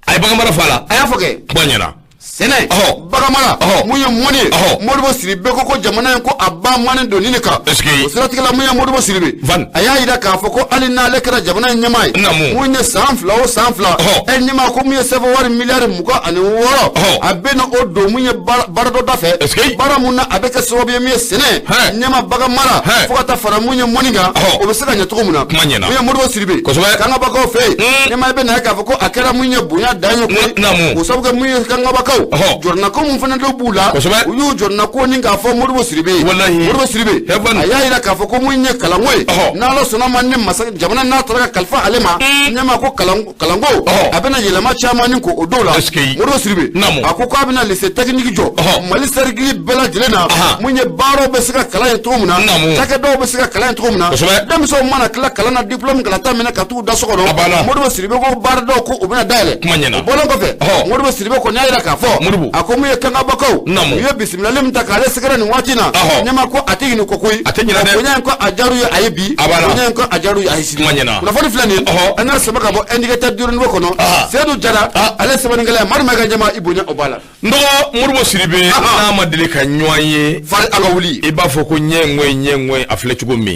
ay baga mara fala aya foke banyana sene baga mara muye moni Modibo Sidibe ko jamana ko abba mani do ninika usirati la muye Modibo Sidibe aya ida ka foko alina lekra jamana nyamai muye sanfla en nyama ko muye savo war milliard muko ani woro abena o do muye barado dafe bara munna abeka sobe muye sene nyama baga mara foka ta fara muye moninga o besaka nyatuko muna muye Modibo Sidibe kanga bako fe nyama bena ka foko akera muye bunya danyo ko usabuka muye kanga bako jorna ko mun fana do bula uyu jorna ko ninga fo Modibo Sidibe Modibo Sidibe aya ila ka fo ko munye kalangwe na lo sona manne masa jamana na taraka kalfa alema nyama ko kalango abena yela ma chama nin ko odola Modibo Sidibe ako ko abena lycée technique jo mali sergi bela jelena munye baro be sika kala en tomuna taka do be sika kala en tomuna dem so mana kala na diplôme kala tamena ka tu da sokoro Modibo Sidibe ko bardo ko obena dale bolon ko fe Modibo Sidibe ko nyaira ka fo ako muye kanga bako yo bismillah lim takale sigara ni watina nyama ko atigini ko koy ko nyan ko ajaru ya ayibi ko nyan ko ajaru ya ayisi na fodi flani ana sabaka bo indicateur durun boko no sedu jara ale sabani ngala mar maga jama ibunya obala ndo Modibo Sidibe na madele ka nyoye far aga wuli e ba fo ko nyenwe afle chugo mi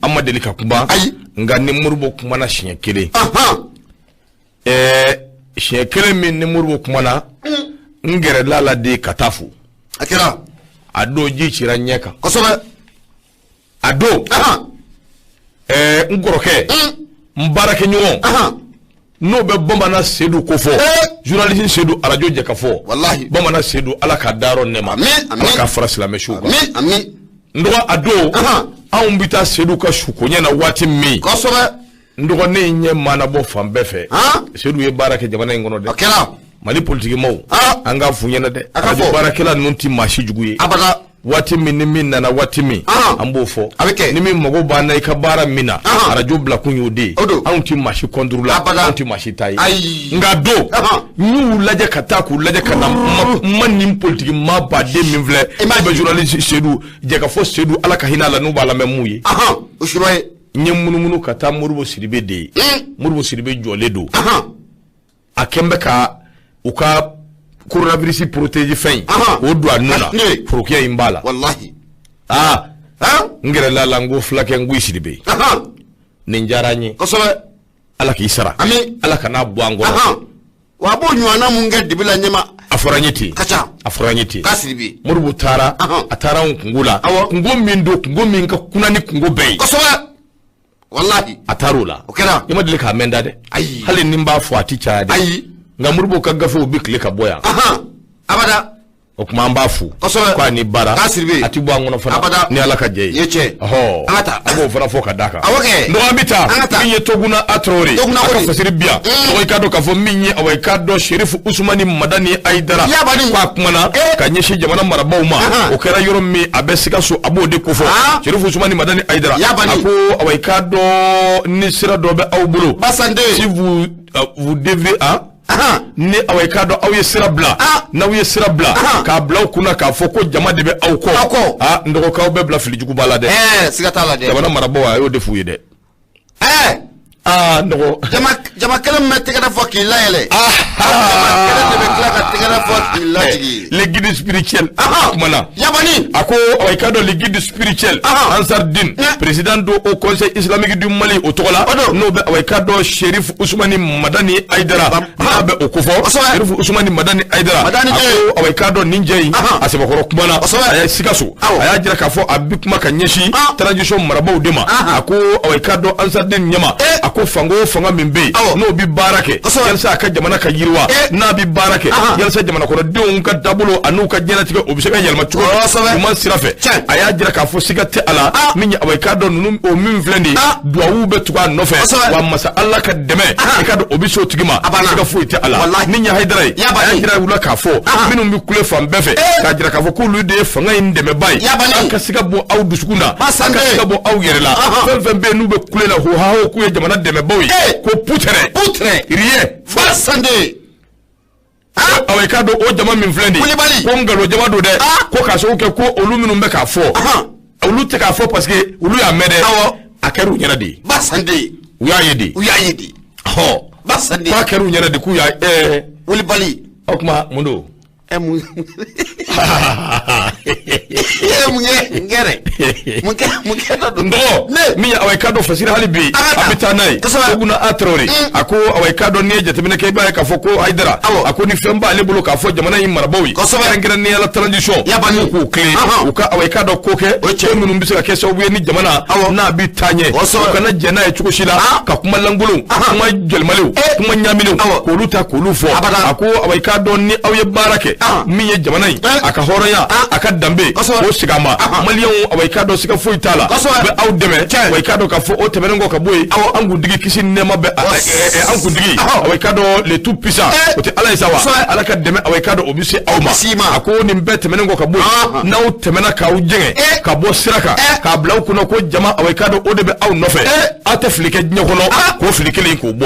amadele ka kuba nga ni Modibo kuma na shinyekele shinyekele mi ni Modibo kuma na ngere lala de katafu akira ado ji chira nyeka kosobe ado ngoroke mbarake nyon no be bomba na sedu kofo journaliste sedu radio je kafo wallahi bomba na sedu ala ka daro nema ka farasi la meshuga amin ndo ado aumbita sedu ka shukonya na wati mi kosobe ndo ne nye mana bo fambe fe sedu ye barake jamana ngono de akira mali politique maw anga funyana de radio barakela nunti mashi juguye abada waati min ni min nana waati min an b'o fɔ ni min mago b'a na i ka baara min na radio bila kun y'o de anw ti masi contre la anw ti masi ta ye nka don n'u lajɛ ka taa k'u lajɛ ka na man ni politique ma baden min filɛ i bɛ journaliste Seydou Jɛkafɔ Seydou Ala ka hinɛ a la n'u b'a lamɛn mun ye o sura ye n ye munumunu ka taa Modibo Sidibe de ye Modibo Sidibe jɔlen don a kɛn bɛ ka u ka coronavirus protège fɛn o don a nun na forokiya in b'a la wallahi n gɛrɛla la n ko fulakɛ n ko Sidibe nin diyara n ye kosɛbɛ Ala k'i sara Ala kana bɔ an kɔrɔ wa b'o ɲɔgɔnna mun kɛ dibi la ɲɛma a fɔra n ye ten a fɔra n ye ten k'a Sidibe Modibo taara a taara an kungo la kungo min don kungo min ka kunna ni kungo bɛɛ ye kosɛbɛ wallahi a taara o la o kɛra i ma deli k'a mɛn da dɛ hali ni n b'a fɔ a ti caya dɛ nka Modibo ka gafew bi tile ka bɔ yan abada o kuma an b'a fo k'a ni bara a ti bɔ an kɔnɔ fana ni Ala ka jɛ ye ɔhɔ an b'o fana fɔ ka d'a kan donc an bɛ taa min ye Toguna Traoré a ka fasiri bi yan donc i k'a dɔn k'a fɔ min ye i k'a dɔn Sherifu Usumani Madani Ayidara k'a kumana ka ɲɛsin jamana marabaaw ma o kɛra yɔrɔ min a bɛ Sikaso a b'o de ko fɔ Sherifu Usumani Madani Ayidara a ko i k'a dɔn ni sira dɔ bɛ aw bolo si vous devez ni aw ka dɔn aw ye sira bila n'aw ye sira bila k'a bila aw kunna k'a fɔ ko jama de bɛ aw kɔ n dɔgɔkɛw bɛ bila filijuguba la dɛ siga t'a la dɛ jamana marabaaw a y'o de f'u ye dɛ nɔgɔ jama kelen bɛ tɛgɛrɛ fɔ k'i layɛlɛ jama kelen de bɛ tila ka tɛgɛrɛ fɔ k'i lajigi le guide spirituel kumana yabani a ko i ka dɔn le guide spirituel Ansar Dine président do au conseil islamique du Mali o tɔgɔ la n'o bɛ i ka dɔn Sherifu Usumani Madani Ayidara n'a bɛ o ko fɔ Sherifu Usumani Madani Ayidara a ko i ka dɔn nin jɛ in a sɛbɛkɔrɔ kumana a ye Sikaso a y'a jira k'a fɔ a bi kuma ka ɲɛsin transition marabaaw de ma a ko i ka dɔn Ansar Dine ɲɛma a ko fanga o fanga min bɛ yen n'o bi baara kɛ yalasa a ka jamana ka yiriwa n'a bi baara kɛ yalasa jamana kɔnɔdenw ka taabolo a n'u ka diɲɛlatigɛ o bɛ se ka yɛlɛma cogo ɲuman sira fɛ a y'a jira k'a fɔ siga tɛ a la min ye i k'a dɔn ninnu o min filɛ nin ye duwawu bɛ tugu a nɔfɛ wa masa Ala ka dɛmɛ i ka dɔn o bɛ se o tigi ma siga foyi tɛ a la ni ɲɛ Hayidara ye a y'a jira u la k'a fɔ minnu bɛ kule fan bɛɛ fɛ k'a jira k'a fɔ k'olu de ye fanga in dɛmɛba ye an ka siga bɔ aw dusukun na an ka siga bɔ aw yɛrɛ la fɛn fɛn bɛ yen n'u bɛ kule la ho k'u ye jamana dɛmɛbaw ye ko putere rien fasande aw ka dɔn o jama min filɛ nin ye ko ngalo jama do dɛ ko k'a sababu kɛ ko olu minnu bɛ k'a fɔ olu tɛ k'a fɔ parce que olu y'a mɛn dɛ a kɛra u ɲɛna de basande u y'a ye de basande k'a kɛra u ɲɛna de k'u y'a wulibali o kuma mun don mun min ye aw ka dɔn fasiri hali bi a bɛ taa n'a ye Toguna Traoré a ko aw ka dɔn n'i ye jateminɛ kɛ i b'a ye k'a fɔ ko Hayidara a ko ni fɛn b'ale bolo k'a fɔ jamana in marabaaw ye kɛrɛnkɛrɛnnenya la transition k'u tilen u ka aw ka dɔn ko kɛ ko minnu bɛ se ka kɛ sababu ye ni jamana n'a bɛ taa ɲɛ u kana jɛn n'a ye cogo si la ka kuma lankolonw kuma jɛlimalew kuma ɲaminɛw k'olu ta k'olu fɔ a ko aw ka dɔn ni aw ye baara kɛ min ye jamana in a ka hɔrɔnya a ka danbe o siga ma maliyɛnw aw ka dɔn siga foyi t'a la u bɛ aw dɛmɛ aw ka dɔn k'a fɔ o tɛmɛnen kɔ ka bɔ yen an kuntigi kisi nɛɛma bɛ an kuntigi aw ka dɔn le tout puissant o tɛ Ala ye sa wa Ala ka dɛmɛ aw ka dɔn o bɛ se aw ma a ko nin bɛɛ tɛmɛnen kɔ ka bɔ yen n'aw tɛmɛna k'aw jɛngɛ ka bɔ sira kan k'a bila aw kunna ko jama aw ka dɔn o de bɛ aw nɔfɛ aw tɛ fili kɛ diɲɛ kɔnɔ k'o fili kelen k'o bɔ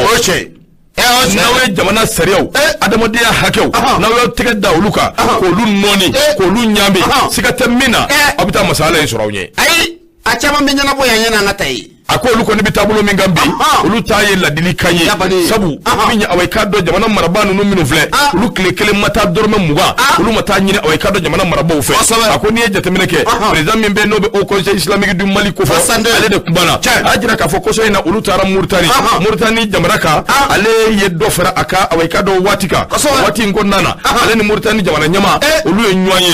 n'aw ye jamana sariyaw adamadenya hakɛw n'aw y'aw tɛgɛ da olu kan k'olu nɔɔni k'olu ɲaami siga tɛ min na aw bɛ taa masala in sɔrɔ aw ɲɛ ayi a caman bɛ ɲɛnabɔ yan ɲɛna an ka taa ye a ko olu kɔni bɛ taabolo min kan bi olu t'a ye ladilikan ye sabu min ye aw ka dɔn jamana marabaa ninnu minnu filɛ olu tile kelen ma taa dɔrɔmɛ 20 olu ma taa ɲini aw ka dɔn jamana marabaaw fɛ a ko n'i ye jateminɛ kɛ président min bɛ n'o bɛ au conseil islamique du Mali ko fɔ ale de kumana a y'a jira k'a fɔ kɔsɔn in na olu taara Mauritanie jamana kan ale ye dɔ fara a ka aw ka dɔn waati kan waati in kɔnɔna na ale ni Mauritanie jamana ɲɛmaa olu ye ɲɔgɔn ye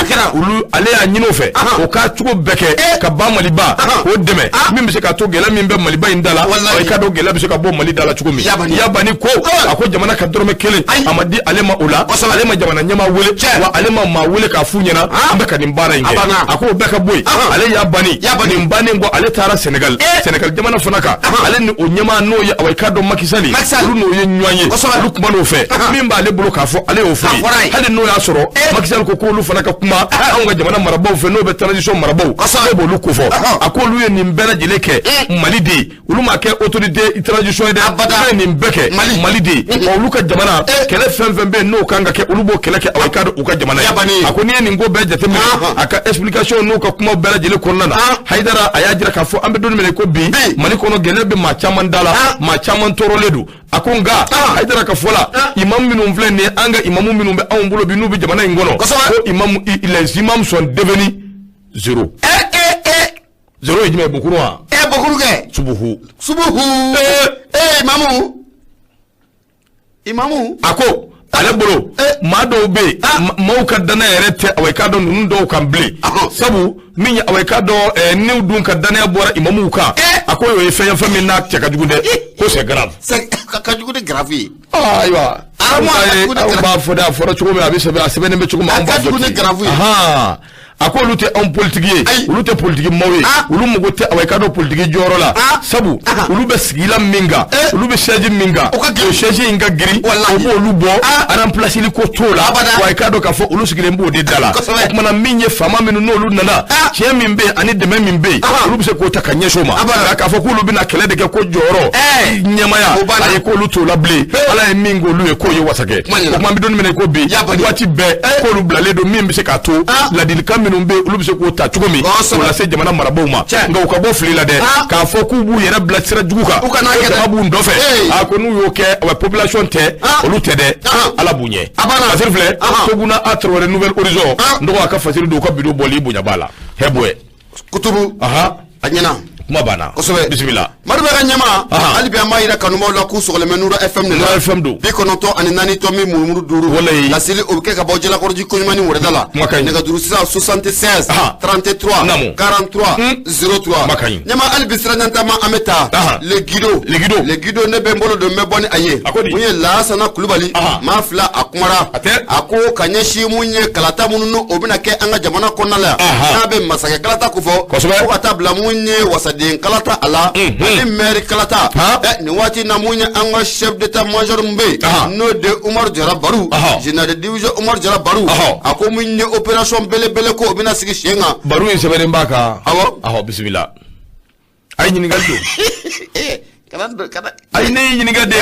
ale y'a ɲini o fɛ o k'a cogo bɛɛ kɛ ka ban Maliba k'o dɛmɛ min bɛ se k'a to gɛlɛya min min bɛ Maliba in dala i ka dɔn gɛlɛya bɛ se ka bɔ Mali dala cogo min Yabani ko a ko jamana ka dɔrɔmɛ 1 a ma di ale ma o la ale ma jamana ɲɛmaa wele wa ale ma maa wele k'a f'u ɲɛna an bɛ ka nin baara in kɛ a ko o bɛɛ ka bɔ yen ale Yabani nin bannen bɔ ale taara Senegal jamana fana kan ale ni o ɲɛmaa n'o ye i ka dɔn Macky Sall olu n'o ye ɲɔgɔn ye olu kuma n'o fɛ min b'ale bolo k'a fɔ ale y'o fɔ hali n'o y'a sɔrɔ Macky Sall ko k'olu fana ka kuma anw ka jamana marabaw fɛ n'o bɛ transition marabaw e b'olu ko fɔ a ko olu ye nin bɛɛ lajɛlen kɛ Mali de ye olu ma kɛ autorité transition ye dɛ ye nin bɛɛ kɛ Mali de ye olu ka jamana kɛlɛ fɛn fɛn bɛ n'o kan ka kɛ olu b'o kɛlɛ kɛ i ka dɔn u ka jamana ye a ko n'i ye nin ko bɛɛ jateminɛ a ka explication n'u ka kuma bɛɛ lajɛlen kɔnɔna na Haidara a y'a jira k'a fɔ an bɛ don min ko bi Mali kɔnɔ gɛlɛya bɛ maa caman da la maa caman tɔɔrɔlen don a ko nka Haidara ka fɔ la imam minnu filɛ nin ye an ka imamu minnu bɛ anw bolo bi n'u bɛ jamana in kɔnɔ ko les imams sont devenus zéro zéro ye jumɛn ye Bukuru wa Bukuru kɛ Subuhu imamu a ko ale bolo maa dɔw bɛ yen maaw ka danaya yɛrɛ tɛ i ka dɔn ninnu dɔw kan bilen sabu min ye i ka dɔn n'u dun ka danaya bɔra imamuw kan a ko o ye fɛn min n'a cɛ ka jugu dɛ ko c'est grave ka jugu ni grave ye ayiwa aw b'a fɔ dɛ a fɔra cogo min a sɛbɛnnen bɛ cogo min an b'a jugu ni grave ye a ko olu tɛ anw politique ye olu tɛ politique maaw ye olu mago tɛ i ka dɔn politique jɔyɔrɔ la sabu olu bɛ sigila min kan olu bɛ siège min kan o siège in ka girin o b'olu bɔ remplaceli ko t'o la wa i ka dɔn k'a fɔ olu sigilen b'o de da la o kumana min ye faama minnu n'olu nana tiɲɛ min bɛ yen ani dɛmɛ min bɛ yen olu bɛ se k'o ta ka ɲɛsin o ma nka k'a fɔ k'olu bɛna kɛlɛ de kɛ ko jɔyɔrɔ ɲɛmaya a ye k'olu t'o la bilen ala ye min k'olu ye k'o ye wasakɛ o kuma bɛ don min na ko bi waati bɛɛ k'olu bilalen don min bɛ se k'a to ladilikan minnu bɛ olu bɛ se k'o ta cogo min k'o lase jamana marabaw ma nka u ka bɔ fili la dɛ k'a fɔ k'u b'u yɛrɛ bila sira jugu kan ko jama b'u nɔfɛ a ko n'u y'o kɛ population tɛ olu tɛ dɛ ala b'u ɲɛ fasiri filɛ Toguna a Traoré Nouvelle Horizon n dɔgɔ a ka fasiri don u ka bidon bɔli bonya b'a la hɛbɔɛ Kutubu a ɲɛna kuma banna kosɛbɛ bisimila Madiba ka ɲɛma hali bi an b'a yira kanubaw la k'u sɔgɔlen Nura FM de la Nura FM don 94 tɔmi murumuru 5 laseli o bɛ kɛ ka bɔ Jalakɔrɔji Koɲumani Wɛrɛda la nɛgɛjuru sira 76 33 43 03 ɲɛma hali bi sira ɲɛntama an bɛ taa le guido ne bɛ n bolo don n bɛ bɔ ni a ye mun ye Laasana Kulubali maa fila a kumara a ko ka ɲɛsin mun ye kalata minnu n'o bɛna kɛ an ka jamana kɔnɔna la n'a bɛ masakɛ kalata ko fɔ fo ka taa bila mun ye wasaden kalata a la ani maire kalata nin waati na mun ye an ka chef d'état-major mun bɛ n'o de Umaru Jara Baru général de division Umaru Jara Baru a ko mun ye opération belebele ko o bɛna sigi sen kan Baru in sɛbɛnnen b'a kan awɔ bisimila a ye ɲininkali don a ye ne ye ɲininka de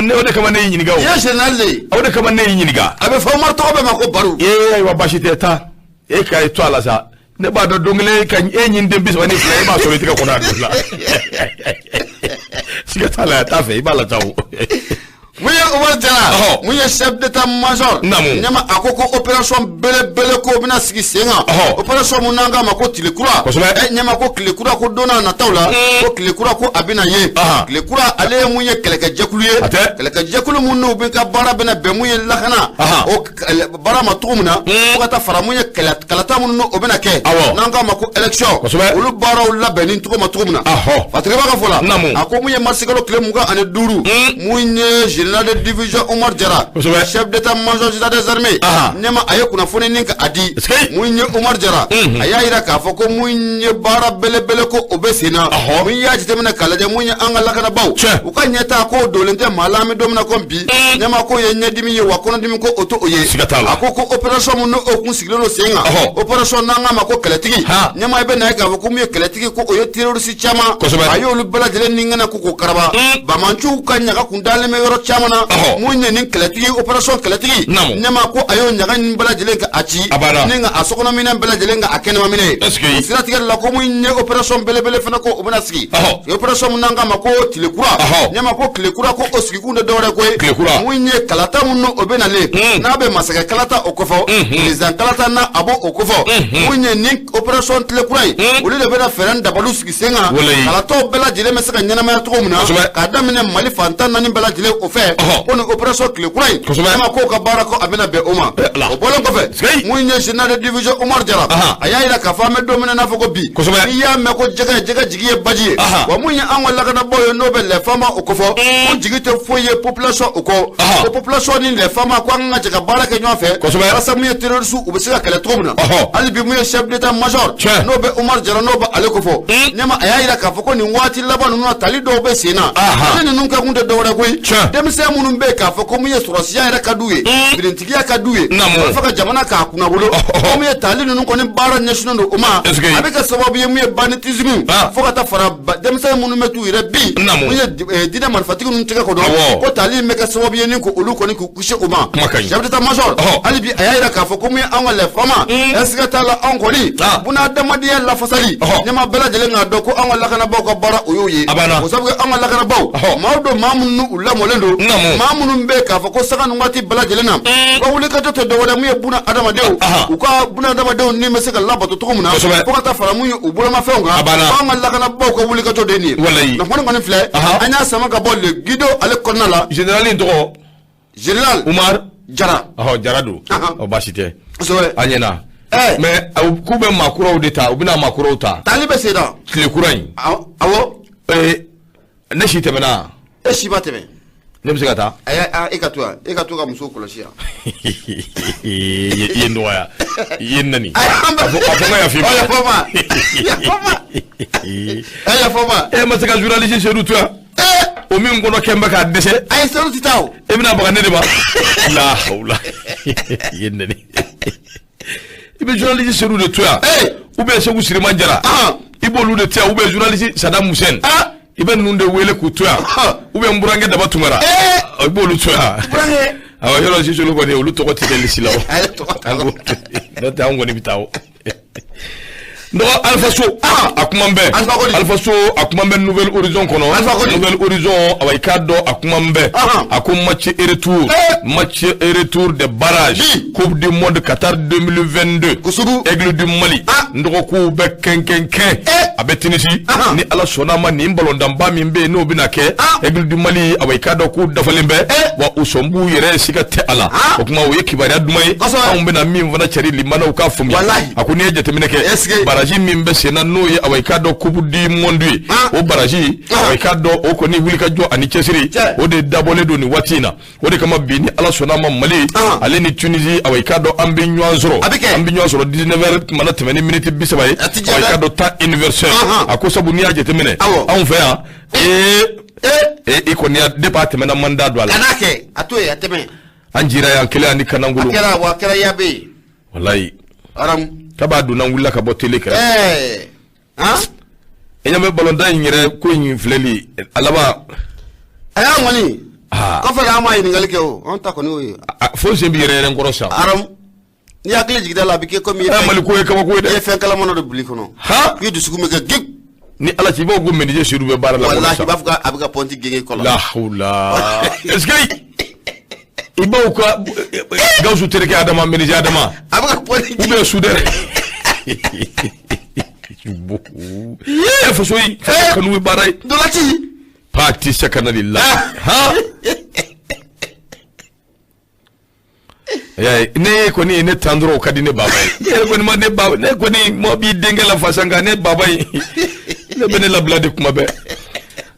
ne o de kama ne y'i ɲininka o i ye général de ye o de kama ne y'i ɲininka a bɛ fɔ Umaru tɔgɔ bɛɛ ma ko Baru ayiwa baasi tɛ taa e ka to a la sa ne b'a dɔn don kelen ka e ɲini den 32 e b'a sɔrɔ i tɛgɛ kɔnɔ a don la siga t'a la a t'a fɛ i b'a lata o mun ye Umaru Jara mun ye chef d'état-major ɲɛma a ko opération belebele ko bɛna sigi sen kan opération mun n'an k'a ma ko Tilekura ɲɛma ko Tilekura ko don n'a nataw la ko Tilekura ko a bɛna ye Tilekura ale ye mun ye kɛlɛkɛjɛkulu ye kɛlɛkɛjɛkulu mun n'u bɛ ka baara bɛna bɛn mun ye lakana o baara ma cogo min na fo ka taa fara mun ye kalata mun n'o bɛna kɛ n'an k'a ma ko élection olu baaraw labɛnni cogo ma cogo min na Fatigiba ka fɔ la a ko mun ye marisikalo tile 25 mun ye général de division Umaru Jara chef d'état-major des armées ɲɛma a ye kunnafoni nin ka a di mun ye Umaru Jara a y'a yira k'a fɔ ko mun ye baara belebele ko o bɛ sen na mun y'a jateminɛ k'a lajɛ mun ye an ka lakanabaw u ka ɲɛtaa k'o dogolen tɛ maa la an bɛ don min na ko bi ɲɛma k'o ye ɲɛdimi ye wa kɔnɔdimi ko o to o ye a ko opération mun n'o kun sigilen don sen kan opération n'an k'a ma ko kɛlɛtigi ɲɛma i bɛ na ye k'a fɔ ko mun ye kɛlɛtigi ko o ye terroriste caman a y'olu bɛɛ lajɛlen ni ŋɛnɛ ko k'o karaba Bamanciw ka ɲaga kun dalen bɛ yɔrɔ caman na mun ye nin kɛlɛtigi opération kɛlɛtigi ɲɛma ko a y'o ɲaga nin bɛɛ lajɛlen ka a ci ni ka a sokɔnɔminɛn bɛɛ lajɛlen ka a kɛnɛma minɛ o siratigɛ la ko mun ye opération belebele fana ko o bɛna sigi opération mun n'an k'a ma ko Tilekura ɲɛma ko Tilekura ko o sigikun tɛ dɔwɛrɛ ko ye mun ye kalata mun n'o bɛna le n'a bɛ masakɛ kalata o kɔfɛ président kalata n'a a b'o o kɔfɛ mun ye nin opération Tilekura ye olu de bɛna fɛɛrɛ dabaliw sigi sen kan kalataw bɛɛ lajɛlen bɛ se ka ɲɛnamaya cogo min na k'a daminɛ Mali fantan naani bɛɛ lajɛlen o fɛ fɛ ko ni opération tile kura in ma ko ka baara ko a bɛna bɛn o ma o bɔlen kɔfɛ mun ye général de division Omar Jara a y'a yira k'a fɔ an bɛ don min na n'a fɔ ko bi n'i y'a mɛn ko jɛgɛ jigi ye baji ye wa mun ye an ka lakanabaaw ye n'o bɛ les femmes o kɔfɔ ko jigi tɛ foyi ye population o kɔ ko population ni les femmes ko an ka jɛ ka baara kɛ ɲɔgɔn fɛ walasa mun ye terroriste u bɛ se ka kɛlɛ cogo min na hali bi mun ye chef d'état major n'o bɛ Omar Jara n'o bɛ ale kofɔ ɲɛma a y'a yira k'a fɔ ko nin waati laban ninnu na tali dɔw bɛ sen na ale ninnu kɛ kun tɛ dɔwɛrɛ koyi denmisɛn minnu bɛ yen k'a fɔ ko mun ye sɔrɔsiya yɛrɛ ka d'u ye finitigiya ka d'u ye fo ka jamana k'a kunna bolo ko mun ye tali ninnu kɔni baara ɲɛsinnen don o ma a bɛ kɛ sababu ye mun ye banditisme fo ka taa fara denmisɛn minnu bɛ t'u yɛrɛ bin mun ye diinɛ marifatigi ninnu tɛgɛ kɔ dɔn ko tali in bɛ kɛ sababu ye ni ko olu kɔni k'u kisi o ma chef d'état major hali bi a y'a yira k'a fɔ ko mun ye an ka les femmes ɛsike t'a la an kɔni buna adamadenya lafasali ɲɛma bɛɛ lajɛlen k'a dɔn ko an ka lakanabaaw ka baara o y'o ye o sabu kɛ an ka lakanabaaw maa don maa minnu u lamɔlen don maa minnu bɛ k'a fɔ ko sanga ni waati bɛɛ lajɛlen na ko wulikajɔ tɛ dɔwɛrɛ mun ye buna adamadenw u ka buna adamadenw ni bɛ se ka labato cogo min na fo ka taa fara mun ye u bolomafɛnw kan fo an ka lakanabaaw ka wulikajɔ de ye nin ye nafolo kɔni filɛ an y'a sama ka bɔ le Guido ale kɔnɔna la général in tɔgɔ général Umar Jara Jara don baasi tɛ a ɲɛna mais k'u bɛ maakuraw de ta u bɛna maakuraw ta tali bɛ sen na tile kura in awɔ ne si tɛmɛna e si ma tɛmɛ ne bɛ se ka taa e ka to ka muso kɔlɔsi yan i ye n dɔgɔya i ye n nani a fɔ n ka yafa i ma e ma se ka journaliste Seydou to yan o min kɔnɔ kɛ n bɛ k'a dɛsɛ a ye Seydou ti taa o e bɛna baga ne de ma la hawla i ye n nani i bɛ journaliste Seydou de to yan ou bien Segu Siriman Jara i b'olu de to yan ou bien journaliste Saddam Hussein i bɛ ninnu de wele k'u to yan ou bien Burankɛ Daba Tunkara i b'olu to yan awɔ yɔrɔ si solu kɔni olu tɔgɔ tɛ kɛ lisi la o n'o tɛ an kɔni bɛ taa o nɔgɔ Alpha So a kuma bɛ Alpha So a kuma bɛ Nouvelle Horizon kɔnɔ Nouvelle Horizon awa i k'a dɔn a kuma bɛ a ko match retour de barrage Coupe du Monde Qatar 2022 Aigle du Mali nɔgɔkuu bɛ kɛnkɛnkɛn a bɛ Tunisie ni Ala sɔnna ma nin ballondanba min bɛ yen n'o bɛna kɛ Aigle du Mali awa i k'a dɔn k'u dafalen bɛ wa u sɔn b'u yɛrɛ siga tɛ a la o kuma o ye kibaruya duman ye anw bɛna min fana cari limanaw k'a faamuya a ko n'i ye jateminɛ kɛ baraji min bɛ senna n'o ye awa i k'a dɔn Coupe du Monde ye o baraji awa i k'a dɔn o kɔni wulikajɔ ani cɛsiri o de dabɔlen don nin waati in na o de kama bi ni Ala sɔnna ma Mali ale ni Tunisie awa i k'a dɔn an bɛ ɲɔgɔn sɔrɔ 19h mana tɛmɛ ni minute 30 ye awa i k'a dɔn temps anniversaire a ko sabu n'i y'a jateminɛ anw fɛ yan i kɔni depuis a tɛmɛna mandat don a la kana kɛ a to yen a tɛmɛ an jira yan kelen ani Kanangolo a kɛra ya bɛ yen walayi aram kaba donna wulila ka bɔ télé kɛrɛ e ɲa mɛ ballontan in yɛrɛ ko in filɛli a laban a y'a ŋɔni kɔfɛ an ma ɲininkali kɛ o an ta kɔni o ye fo sen bɛ yɛrɛ yɛrɛ nkɔrɔ sa aram n'i hakili jigida la a bɛ kɛ komi Mali ko ye kabako ye dɛ i ye fɛn kalaman dɔ bili kɔnɔ i ye dusukun bɛ kɛ gig ni Ala cɛ i b'a fɔ ko menuisier Seydou bɛ baara la wallahi i b'a fɔ a bɛ ka pɔnti genge kɔlɔn la hawla est-ce que i b'aw ka Gawusu terikɛ Adama menuisier Adama a bɛ ka pɔnti ou bien soudeur faso yi kanu baara ye dolati parti sakana lillah ne kɔni ne tan dɔrɔn o ka di ne baba ye ne kɔni ma ne baba ne kɔni mɔ b'i denkɛ la fasa nka ne baba ye ne bɛ ne labila de kuma bɛɛ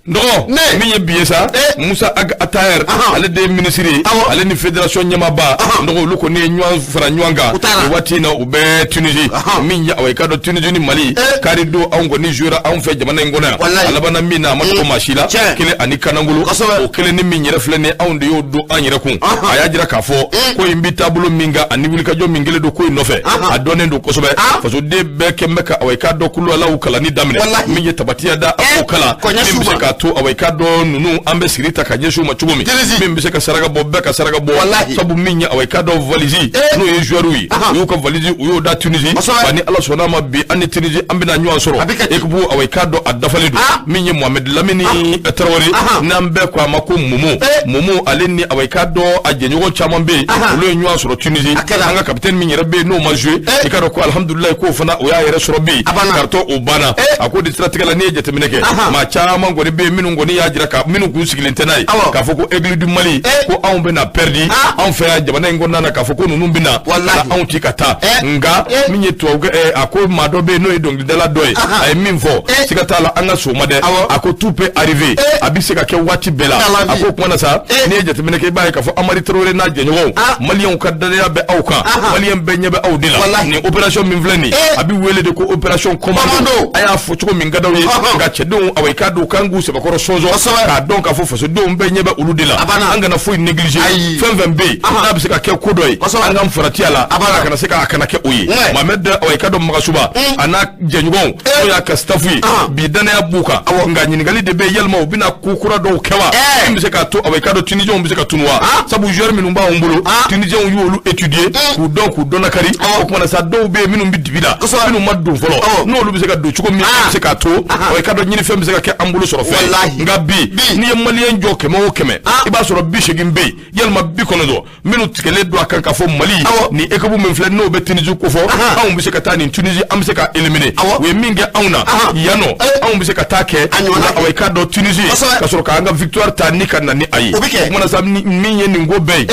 nɔgɔ min ye bi ye sa Musa Atayer ale de ye ministre ye ale ni fédération ɲɛmaaba nɔgɔ olu kɔni ye ɲɔgɔn fara ɲɔgɔn kan o waati in na u bɛ Tunisie min ye awa i ka dɔn Tunisie ni Mali kari don anw kɔni jouera anw fɛ jamana in kɔnɔ yan a labanna min na a ma tɔgɔ maa si la kelen ani Kanangolo o kelen ni min yɛrɛ filɛ nin ye anw de y'o don an yɛrɛ kun a y'a jira k'a fɔ ko in bi taabolo min kan ani wulikajɔ min kelen don ko in nɔfɛ a dɔnnen don kosɛbɛ fasoden bɛɛ kɛn bɛ ka awa i ka dɔn kulubaliw kalanni daminɛ min ye tabatiya da a ko kalan min bɛ se k'a to awa i ka dɔn ninnu an bɛ sigi ta ka ɲɛsin u ma cogo min min bɛ se ka saraka bɔ bɛɛ ka saraka bɔ sabu min ye awa i ka dɔn valise n'o ye joueur ye u y'u ka valise u y'o da Tunisie wa ni Ala sɔnna ma bi an ni Tunisie an bɛna ɲɔgɔn sɔrɔ équipe awa i ka dɔn a dafalen don min ye Mohamed Lamini Traoré n'an bɛɛ ko a ma ko Momo ale ni awa i ka dɔn a jɛɲɔgɔn caman bɛ yen olu ye ɲɔgɔn sɔrɔ Tunisie an ka capitaine min yɛrɛ bɛ yen n'o ma joué i ka dɔn ko alhamdulilayi k'o fana o y'a yɛrɛ sɔrɔ bi carton o banna a ko de siratigɛ la n'i ye jateminɛ kɛ maa caman kɔni bɛ be minnu ngoni ya jira ka minnu ku sigilen tenai ka foko église du Mali ko anw be na perdi anw fe jamana ngonna na ka foko nunu bina anw ti kata nga minye to ako mado be no donc de la doy ay min fo sikata la anga so made ako tout peut arriver abise ka ke wati bela ako ko na sa ni jete mene ke baye ka fo amari trore na jenyo malien ka dala be awka malien be nyabe awdila ni opération min vlani abi wele de ko opération commando aya fo ko min gadaw ga chedon away ka do kangu se bakoro sozo ka donc afo fo so do be nyabe uludila anga na fo négliger fem be na bise ka ke kodoy anga mfarati ala kana se ka kana ke oyi Mohamed away ka do magasuba ana jenyo ya ka stafi bi dana ya buka nga nyingali de be yelma obina kukura do kewa bise ka to away ka do tunijon bise ka tunwa sabu joueur minumba ombolo tunijon yulu étudier ku donc ku dona kari ko na sa do be minum bi dibida minum maddu folo no lu bise ka do chuko mi bise ka to away ka do nyini fem bise ka ke ambulu soro fe nga bi ni malien jo kema o keme iba soro bi shegin be yelma bi kono do minu tikele do akan ka fo Mali ni ekabu men fle no be tuniju ko fo awu bise ka tani Tunisie am se ka éliminer we minge awna yano awu bise ka take away ka do Tunisie ka soro ka nga victoire ta ni kan na ni ayi mona sa minye ni ngo be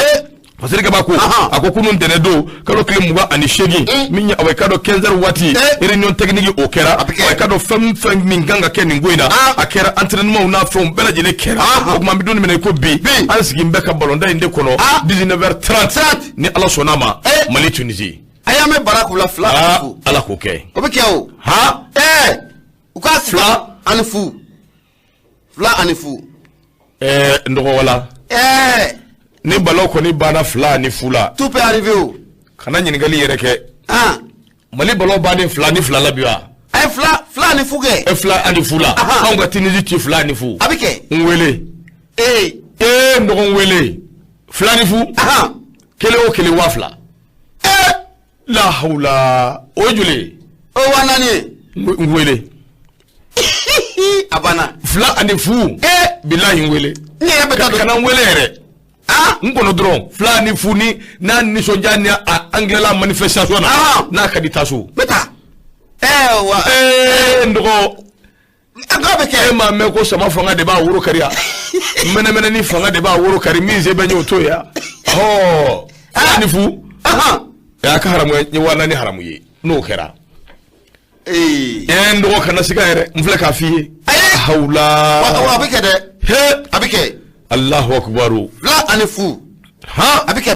parce que bako akoko non denedo kalo kile muga ani shegi minya away kado 15 wati réunion technique au kera away kado fam minganga ken ngoina akera entraînement na from bela jele kera ko ma bidon mena ko bi ansigi mbeka balonda inde kono 19h30 ni ala sonama Mali Tunisie ayame baraku la fla ala ko ke obekiao ukasi fla anifu ndoko wala ni balo ko ni bana fla ni fula tout peut arriver o kana nyingali yereke Mali balo bani fla ni fla la biwa fla ni fuge fla ani fula anga Tunisie ti fla ni fu abike nwele ndoko nwele fla ni fu kele wa fla la haula ojule o wanani nwele abana fla ani fu billahi nwele ni ebeta kana nwele ere ngono dron fla ni fu ni na ni soja ni angela manifestation na kaditaso beta wa ndoko agabe ke ma me ko sama fanga de ba woro kariya mene ni fanga de ba woro kari mize benyo to ya ni fu ya ka haramu ni wana ni haramu ye no kera ndoko kana siga ere mfle ka fi haula wa abike de abike Allahu akbar la anifu abike